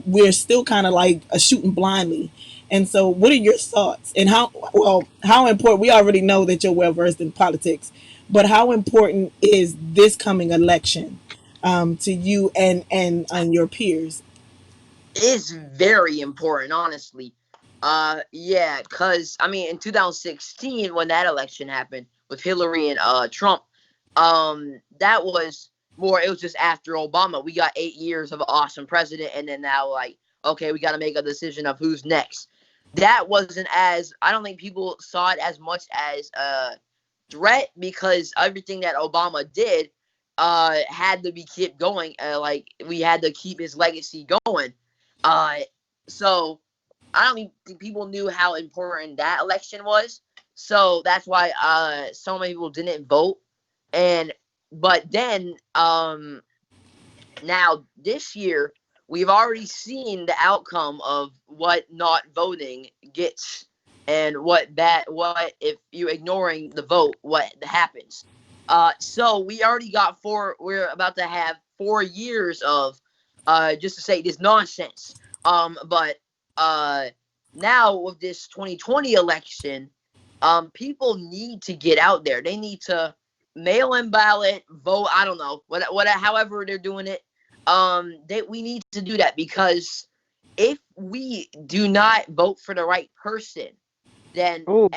we're still kind of like a shooting blindly. And so, what are your thoughts? And how important? We already know that you're well versed in politics, but how important is this coming election to you and your peers? It's very important, honestly. Yeah, cause I mean, in 2016, when that election happened with Hillary and Trump, that was more. It was just after Obama. We got 8 years of an awesome president, and then now, like, okay, we got to make a decision of who's next. That wasn't as, I don't think people saw it as much as a threat, because everything that Obama did had to be kept going. Like, we had to keep his legacy going. Uh, so I don't think people knew how important that election was. So that's why so many people didn't vote. And but then Now, this year, we've already seen the outcome of what not voting gets, and what if you ignoring the vote, what happens. So we already got we're about to have 4 years of, just to say this nonsense. But now with this 2020 election, people need to get out there. They need to mail in ballot, vote. I don't know, however they're doing it. We need to do that, because if we do not vote for the right person, then Oh,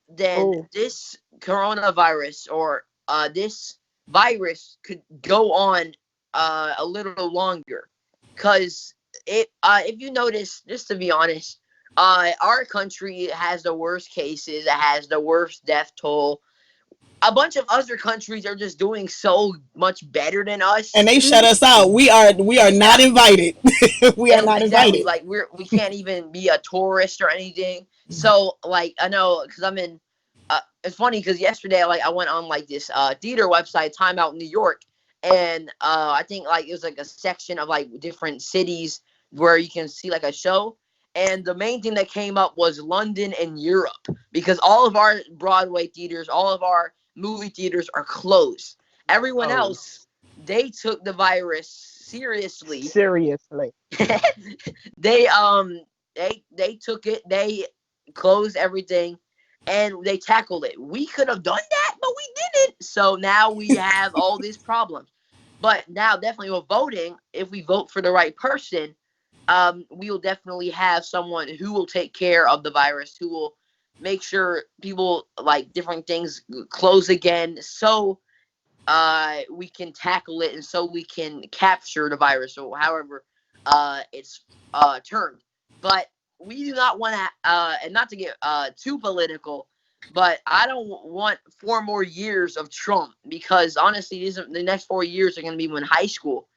then oh, this coronavirus, or this virus, could go on a little longer. Because if you notice, just to be honest, our country has the worst cases. It has the worst death toll. A bunch of other countries are just doing so much better than And us. they shut us out. We are Yeah, not invited. We are not exactly. invited. Like we can't even be a tourist or anything. So like I know, because I'm in. It's funny because yesterday, like, I went on like this theater website, Time Out New York, and I think like it was like a section of like different cities where you can see like a show. And the main thing that came up was London and Europe, because all of our Broadway theaters, all of our movie theaters are closed. Everyone oh, else, they took the virus seriously. seriously. they they took it. They closed everything, and they tackled it. We could have done that, but we didn't. So now we have all these problems. But now, definitely with voting, if we vote for the right person, we will definitely have someone who will take care of the virus, who will make sure people, like, different things close again, so we can tackle it, and so we can capture the virus, or however it's termed. But we do not want to, and not to get too political, but I don't want 4 more years of Trump, because honestly, the next 4 years are going to be in high school.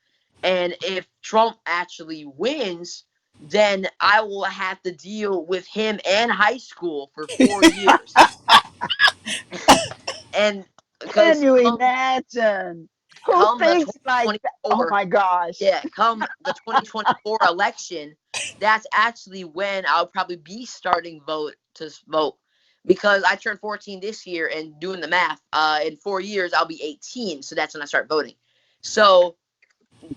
And if Trump actually wins, then I will have to deal with him and high school for 4 years. And Can because you imagine? Who come the thinks like that? Oh 2024, my gosh. yeah, come the 2024 election, that's actually when I'll probably be starting vote, because I turned 14 this year, and doing the math, in 4 years I'll be 18, so that's when I start voting. So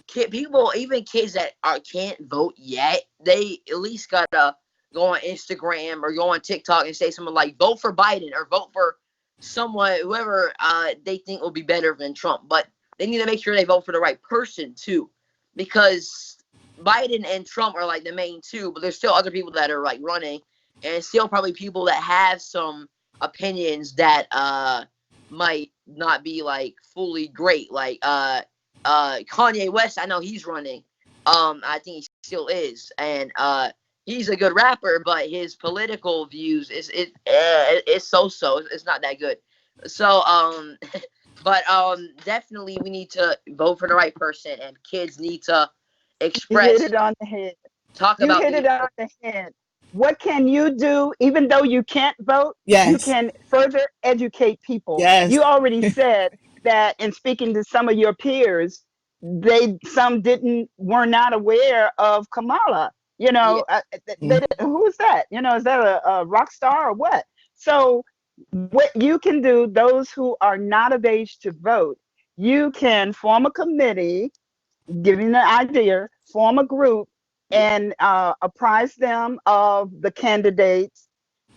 people, even kids that can't vote yet, they at least gotta go on Instagram or go on TikTok and say something like "vote for Biden" or "vote for someone, whoever they think will be better than Trump." But they need to make sure they vote for the right person too, because Biden and Trump are like the main two, but there's still other people that are like running, and still probably people that have some opinions that might not be like fully great, like Kanye West. I know he's running. I think he still is, and he's a good rapper, but his political views is so. It's not that good. So but definitely we need to vote for the right person, and kids need to You hit express, it on the head. talk You about hit the it on the head. What can you do, even though you can't vote? You Yes. can further educate people. Yes. You already said that in speaking to some of your peers, some didn't were not aware of Kamala. yeah. Who's that? Is that a rock star or what? So what you can do, those who are not of age to vote, you can form a committee, giving the idea, form a group, Yeah. and apprise them of the candidates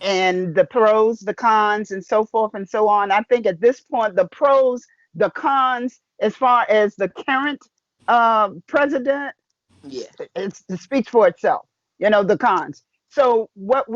and the pros, the cons, and so forth and so on. I think at this point, the pros, the cons, as far as the current president, Yeah. it speaks for itself. The cons. So what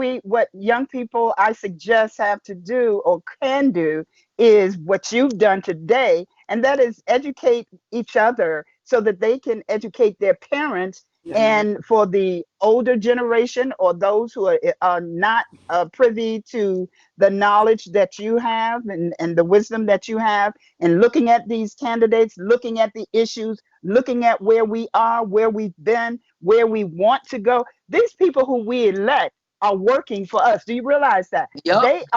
young people I suggest have to do or can do is what you've done today, and that is educate each other so that they can educate their parents. Mhm. And for the older generation or those who are not privy to the knowledge that you have, and the wisdom that you have, and looking at these candidates, looking at the issues, looking at where we are, where we've been, where we want to go. These people who we elect are working for us. Do you realize that? Yup.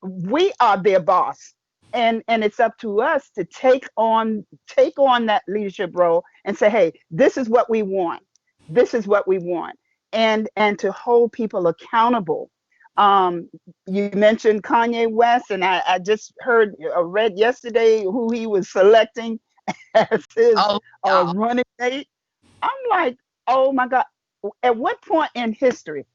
We are their boss. and it's up to us to take on that leadership role and say, hey, this is what we want, this is what we want, and to hold people accountable. um you mentioned Kanye West, and I just heard, read yesterday who he was selecting as his Oh, yeah. running mate. I'm like, oh my God, at what point in history,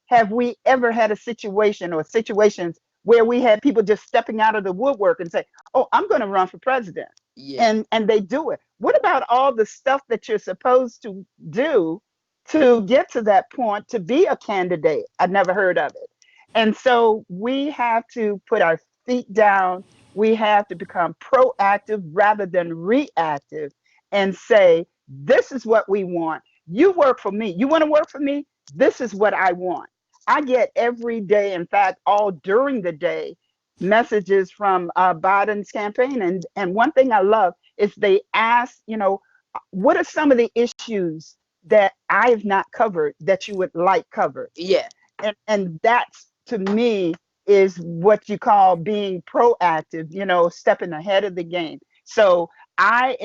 have we ever had a situation or situations where we had people just stepping out of the woodwork and say, oh, I'm going to run for president, Yeah. and they do it? What about all the stuff that you're supposed to do to get to that point to be a candidate? I've never heard of it. And so we have to put our feet down. We have to become proactive rather than reactive and say, this is what we want. You work for me. You want to work for me? This is what I want. I get every day, in fact, all during the day, messages from Biden's campaign. And one thing I love is they ask, what are some of the issues that I have not covered that you would like covered? Yeah. And that's, to me, is what you call being proactive, stepping ahead of the game. So I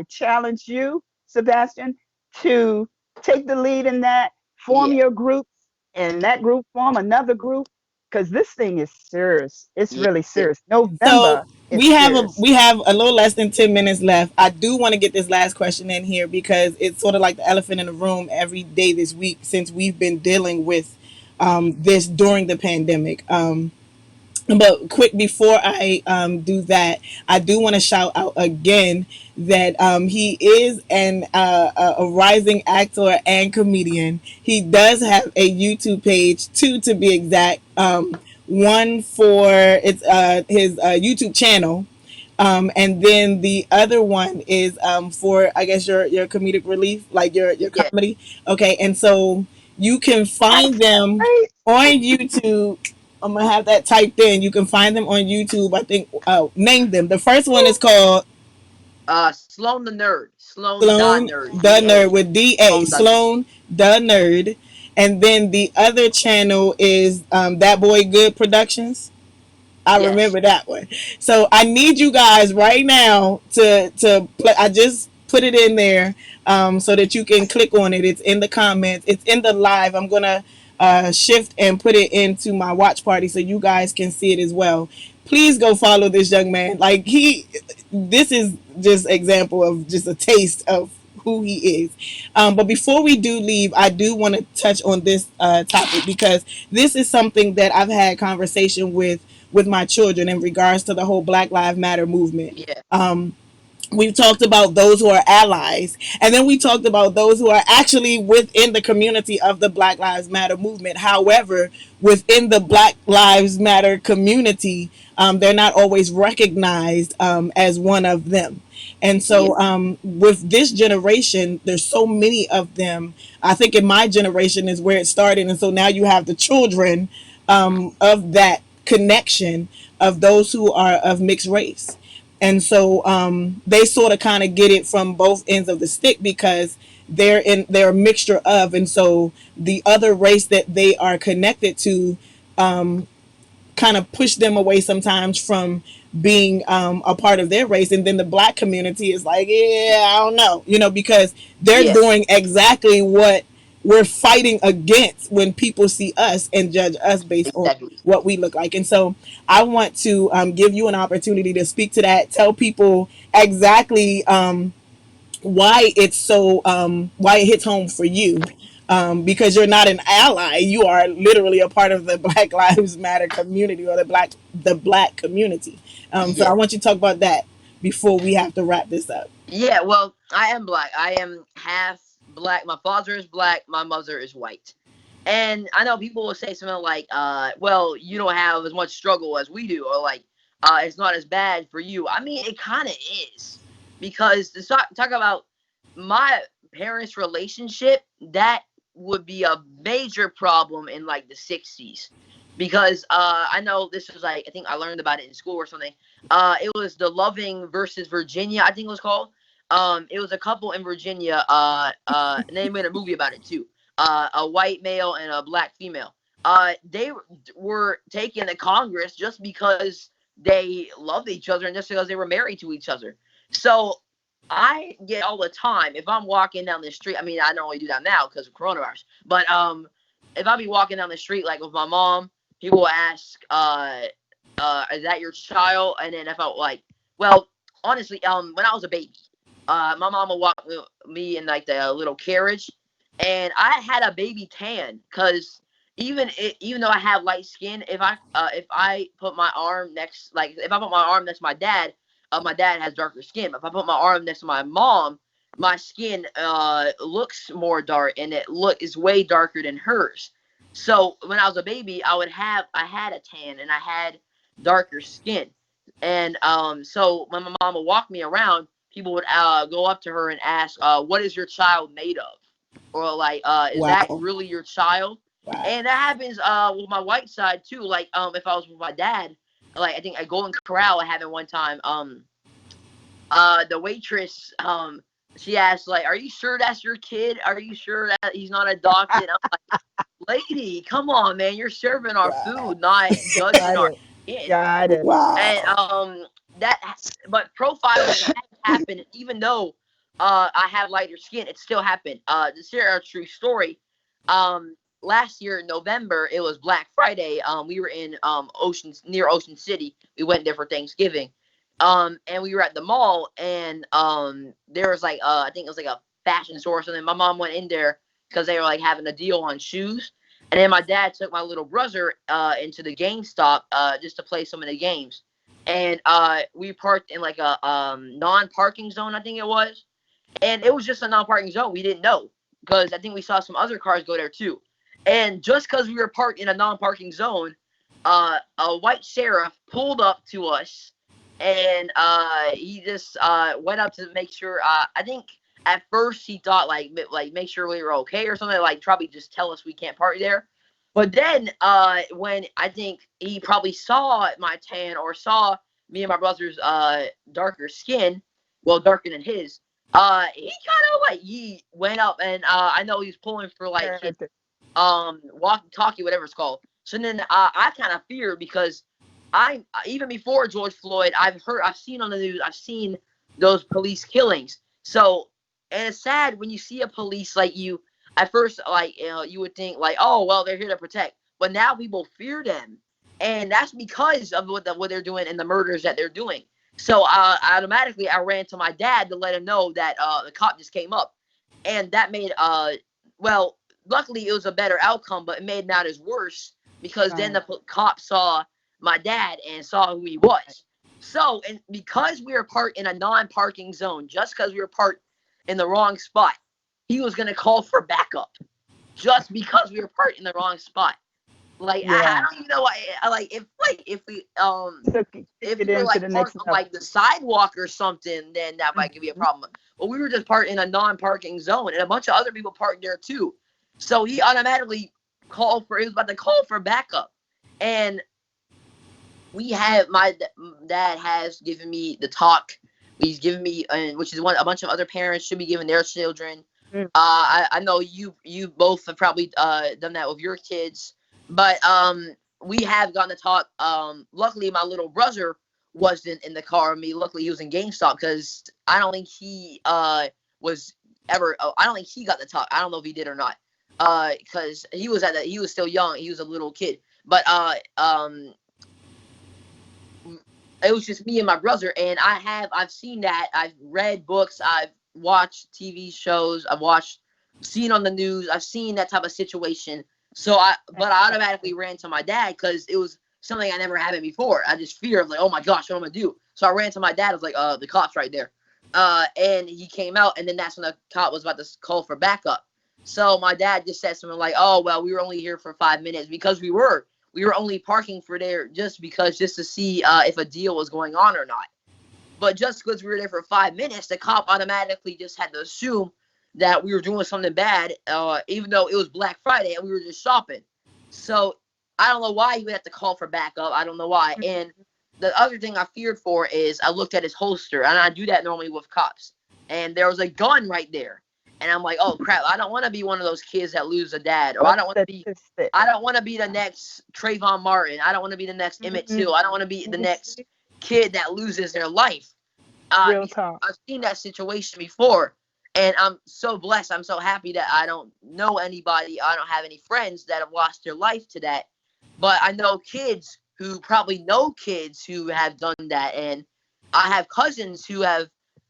challenge you, Sebastian, to take the lead in that, form Yeah. your group, and that group form another group, because this thing is serious. It's Yeah. really Yeah. serious. So November is serious. we have a little less than 10 minutes left. I do want to get this last question in here because it's sort of like the elephant in the room every day this week since we've been dealing with this during the pandemic. But quick before I do that, I do want to shout out again that he is a rising actor and comedian. He does have a YouTube page, two to be exact. One for it's his YouTube channel, and then the other one is for I guess your comedic relief, like your Yeah. comedy. Okay, and so you can I find can't them wait. on YouTube. I'm gonna have that typed in. You can find them on YouTube. I think name them. The first one is called Sloan the Nerd. Sloan the Sloan Nerd. the D Nerd A. with DA. Sloan the Nerd. Sloan the Nerd, and then the other channel is That Boy Good Productions. I Yes. remember that one. So I need you guys right now to play. I just put it in there so that you can click on it. It's in the comments. It's in the live. I'm gonna shift and put it into my watch party so you guys can see it as well. Please go follow this young man. Like this is just example of just a taste of who he is. But before we do leave, I do want to touch on this topic because this is something that I've had conversation with my children in regards to the whole Black Lives Matter movement. Yeah. We've talked about those who are allies, and then we talked about those who are actually within the community of the Black Lives Matter movement. However, within the Black Lives Matter community, they're not always recognized as one of them. And Yeah. so, with this generation, there's so many of them. I think in my generation is where it started, and so now you have the children of that connection of those who are of mixed race. And so they sort of kind of get it from both ends of the stick because they're a mixture of, and so the other race that they are connected to kind of push them away sometimes from being a part of their race. And then the black community is like, yeah, I don't know, because they're Yeah. doing exactly what we're fighting against when people see us and judge us based on Exactly. what we look like. And so I want to give you an opportunity to speak to that, tell people exactly why it hits home for you, because you're not an ally, you are literally a part of the Black Lives Matter community or the black community. So I Yeah. want you to talk about that before we have to wrap this up. Yeah. Well, I am black. I am half black. My father is black. My mother is white. And I know people will say something like, well, you don't have as much struggle as we do, or like, it's not as bad for you. I mean, it kind of is. Because to talk about my parents' relationship, that would be a major problem in like the 60s. Because I know this was like, I think I learned about it in school or something. It was the Loving versus Virginia, I think it was called. It was a couple in Virginia, and they made a movie about it too, a white male and a black female. they were taken to Congress just because they loved each other and just because they were married to each other. So I get all the time if I'm walking down the street. I mean, I don't only do that now because of coronavirus, but if I be walking down the street like with my mom, people will ask, "Is that your child?" And then if I like, well, honestly, when I was a baby, my mom would walk me in like the little carriage, and I had a baby tan because even though I have light skin, if I put my arm next, like if I put my arm next to my dad has darker skin. But if I put my arm next to my mom, my skin looks more dark, and is way darker than hers. So when I was a baby, I had a tan and I had darker skin, and so when my mom would walk me around, people would go up to her and ask, "What is your child made of?" Or like, "Is that Wow. really your child?" Wow. And that happens with my white side too. Like if I was with my dad, like I think at Golden Corral, I happened one time. The waitress she asked like, "Are you sure that's your kid? Are you sure that he's not adopted?" I'm like, "Lady, come on, man, you're serving our Wow. food, not judging Got our it. skin." Got it. And Wow. that but profiling has happened even though I have lighter skin. It still happened. To share a true story, last year in November, it was Black Friday. We were in near Ocean City. We went there for Thanksgiving. And we were at the mall, and there was like I think it was like a fashion store or something. My mom went in there because they were like having a deal on shoes. And then my dad took my little brother into the GameStop just to play some of the games. And we parked in like a non-parking zone, I think it was. And it was just a non-parking zone. We didn't know because I think we saw some other cars go there too. And just because we were parked in a non-parking zone, a white sheriff pulled up to us, and he just went up to make sure. I think at first he thought like make sure we were okay or something, like probably just tell us we can't party there. But then when I think he probably saw my tan or saw me and my brother's darker skin, well darker than his, he kind of like he went up and I know he was pulling for like his Character. walkie talkie, whatever it's called. So then I kind of fear because I even before George Floyd, I've seen on the news, I've seen those police killings. So and it's sad when you see a police like you. At first, like you would think like, oh well, they're here to protect, but now people fear them, and that's because of what they're doing and the murders that they're doing. So automatically, I ran to my dad to let him know that the cop just came up, and that made well, luckily it was a better outcome, but it made matters worse because then Right. the cop saw my dad and saw who he was. So, and because we were parked in a non-parking zone, just because we were parked in the wrong spot, he was gonna call for backup just because we were parked in the wrong spot. Like I Yeah. don't even know why. If we Took if it we were into like the parked next on level. like the sidewalk or something, then that might be a Mhm. problem. But we were just parked in a non-parking zone, and a bunch of other people parked there too. So he automatically called for. He was about to call for backup, and we have dad has given me the talk. He's given me, and which is what a bunch of other parents should be giving their children. Mm. I know you both have probably done that with your kids, but we have gotten to talk. Luckily, my little brother wasn't in the car with me. Luckily, he was in GameStop because I don't think he was ever. I don't think he got the talk. I don't know if he did or not. Because he was still young. He was a little kid. But it was just me and my brother, and I've seen that, I've read books, I've watched TV shows, seen on the news, I've seen that type of situation. So but I automatically ran to my dad because it was something I never happened before. I just feared like, oh my gosh, what am I gonna do? So I ran to my dad. I was like, the cop's right there, and he came out, and then that's when the cop was about to call for backup. So my dad just said something like, oh well, we were only here for 5 minutes because we were only parking for there just to see if a deal was going on or not. But just because we were there for 5 minutes, the cop automatically just had to assume that we were doing something bad, even though it was Black Friday and we were just shopping. So I don't know why he would have to call for backup. I don't know why. And the other thing I feared for is I looked at his holster, and I do that normally with cops, and there was a gun right there. and I'm like, oh crap, I don't want to be one of those kids that lose a dad, or or statistic. I don't want to be the next Trayvon Martin. I don't want to be the next Emmett Mhm. Till. I don't want to be the You next see, kid that loses their life. real Because talk. I've seen that situation before, and I'm so blessed. I'm so happy that I don't know anybody. I don't have any friends that have lost their life to that, but I know kids who probably know kids who have done that, and I have cousins who have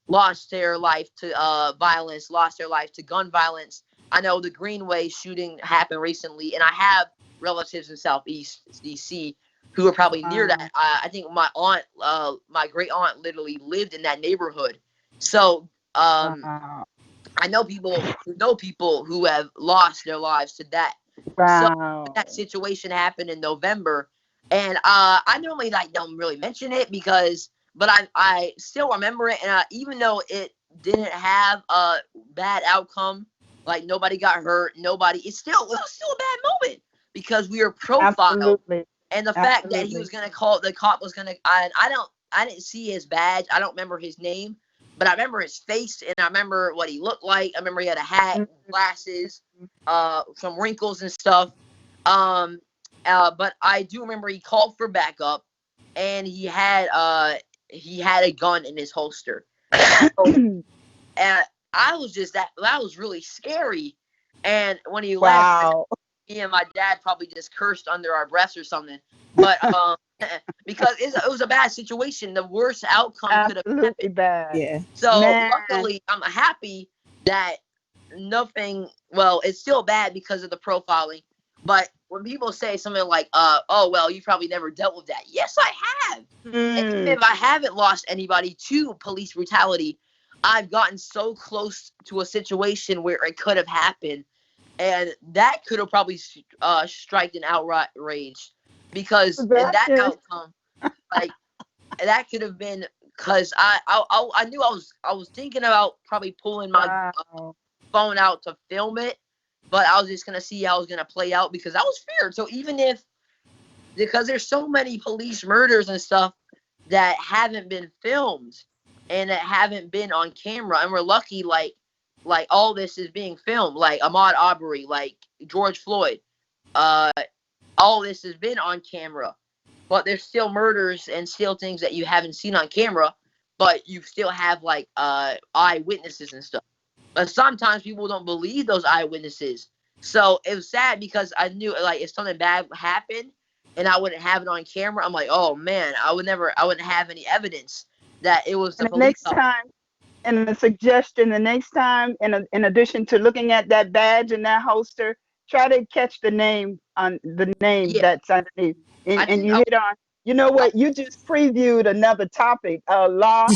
lost their life to violence, lost their life to gun violence. I know the Greenway shooting happened recently, and I have relatives in Southeast DC who are probably near that. Wow. I think my aunt, my great aunt, literally lived in that neighborhood. So Wow. I know people who have lost their lives to that. So that Wow. situation happened in November, and I normally like don't really mention it because, but I still remember it, and even though it didn't have a bad outcome, like nobody got hurt, nobody, it was still a bad moment because we were profiled, Absolutely. and the fact that he was Absolutely. gonna call the cop was gonna, I didn't see his badge, I don't remember his name, but I remember his face, and I remember what he looked like. I remember he had a hat, Mhm. glasses, some wrinkles and stuff. Um, but I do remember he called for backup, and he had a gun in his holster. So I was just that was really scary. And when he left, Wow. me and my dad probably just cursed under our breaths or something. But because it was a bad situation, the worst outcome could have Absolutely happened. bad. Yeah. So Man. luckily, I'm happy that nothing. Well, it's still bad because of the profiling. But when people say something like, oh well, you probably never dealt with that. Yes, I have. And even Mm. if I haven't lost anybody to police brutality, I've gotten so close to a situation where it could have happened, and that could have probably striked an outright rage, because in that Sebastian. outcome, like that could have been, because I knew I was thinking about probably pulling my Wow. phone out to film it, but I was just gonna see how it was gonna play out because I was scared. So even if, because there's so many police murders and stuff that haven't been filmed and that haven't been on camera, and we're lucky, like all this is being filmed, like Ahmaud Arbery, like George Floyd, uh all this has been on camera, but there's still murders and still things that you haven't seen on camera, but you still have like eyewitnesses and stuff. But sometimes people don't believe those eyewitnesses. So it was sad because I knew, like, if something bad happened and I wouldn't have it on camera, I'm like, oh man, I wouldn't have any evidence that it was the And the police next officer. time, and a suggestion, the next time, in addition to looking at that badge and that holster, try to catch the name on the name Yeah, that's underneath. I And think you hit on, you know I, what? You just previewed another topic. Law.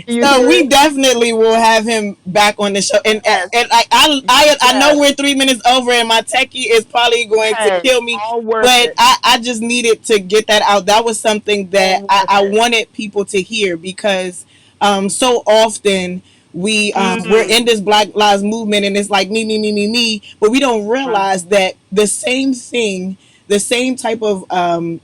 Do you So hear we it? definitely will have him back on the show, Yes. and I know Yes. we're 3 minutes over, and my techie is probably going to Hey, kill me, all worth but it. I just needed to get that out. That was something that All worth I it. wanted people to hear because so often we're Mm. in this Black Lives Movement, and it's like me, but we don't Right. realize that the same thing, the same type of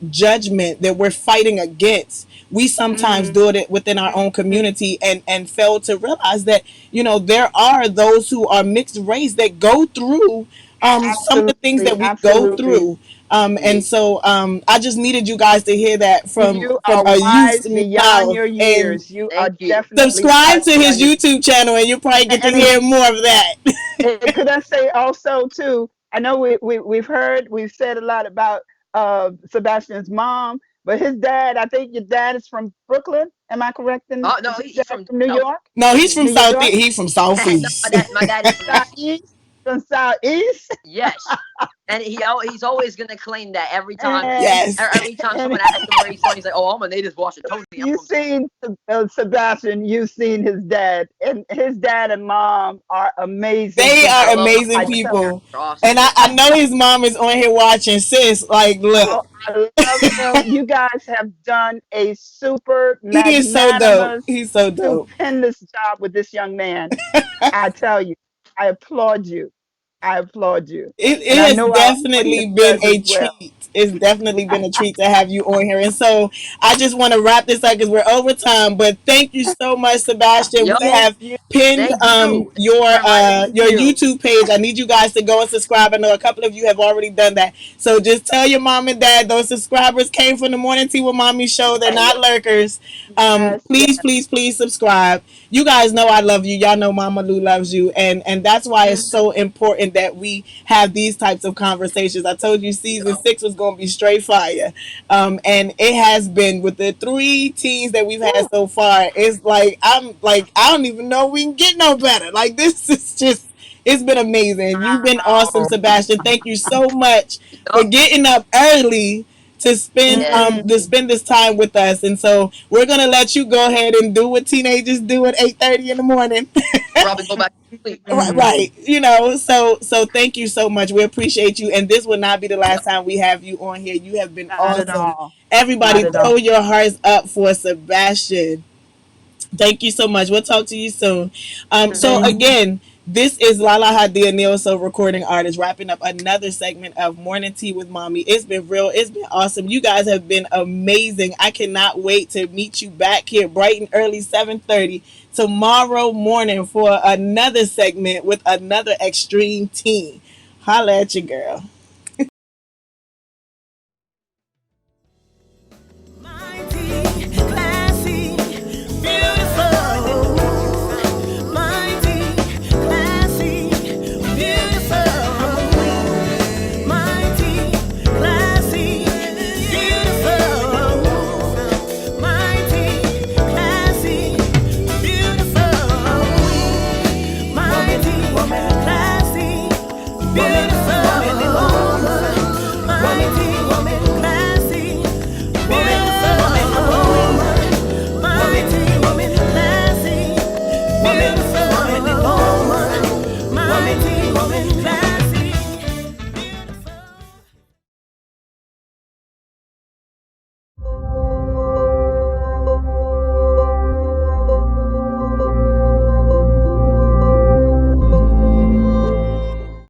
judgment that we're fighting against, we sometimes Mm. do it within our own Mm. community, and fail to realize that there are those who are mixed race that go through some of the things Absolutely. that we go Absolutely. through, and so I just needed you guys to hear that You from are a youth's wise beyond mouth, your and years. You are thank you. definitely subscribe wise to his beyond your. YouTube channel, and you'll probably get to And hear more of that. could I say also too? I know we've said a lot about Sebastian's mom, but his dad. I think your dad is from Brooklyn. Am I correct? Oh no, Is his he's dad from from New South. York? No, he's from New south. York? He's from No, southeast. my dad is from east. Southeast? From Southeast? Yes, and he's always gonna claim that every time. And Yes. Every time and someone asks him where he's from, he's like, "Oh, I'm a native Washingtonian. I'm you've from South." seen Sebastian. You've seen his dad, and his dad and mom are amazing They I are people. love them amazing I both. tell you. people. They're awesome. And I know his mom is on here watching. Sis, like, look, Oh, I love them. You guys have done a super he is so dope. magnanimous, He's so dope. stupendous job with this young man. I tell you, I applaud you. I applaud you. It And I has know I'll enjoy his definitely been prayers a as well. treat. it's definitely been a treat to have you on here. And so I just want to wrap this up because we're over time. But thank you so much, Sebastian. Yo, We Thank have you. pinned thank you. Thank you for inviting me. your You. YouTube page. I need you guys to go and subscribe. I know a couple of you have already done that. So just tell your mom and dad those subscribers came from the Morning Tea with Mommy show. They're not lurkers. Yes, Please, yes. please, please subscribe. You guys know I love you. Y'all know Mama Lou loves you, and that's why it's so important that we have these types of conversations. I told you season Yo, 6 was going to be straight fire, and it has been with the 3 teams that we've had Woo. so far. It's like I'm like I don't even know we can get no better. Like this is just. It's been amazing. You've been awesome, Wow. Sebastian. Thank you so much for yo, getting up early yes. to spend this time with us. And so we're gonna let you go ahead and do what teenagers do at 8:30 in the morning. Probably go back to sleep. Mm. Right. So thank you so much. We appreciate you. And this will not be the Yep. last time we have you on here. You have been Not at awesome. all. Not Everybody at all. throw your hearts up for Sebastian. Thank you so much. We'll talk to you soon. So Thank you. again, this is Lahla-Hadiya Neo Soul recording artist wrapping up another segment of Morning Tea with Mommy. It's been real. It's been awesome. You guys have been amazing. I cannot wait to meet you back here bright and early 7:30 tomorrow morning for another segment with another extreme teen. Holla at your girl. Mighty, classy, beautiful. Mighty, classy, beautiful. Mighty, classy, beautiful. Mighty, classy, beautiful. Mighty, classy, beautiful. Mighty, classy, beautiful. Mighty, classy, beautiful. Mighty, classy.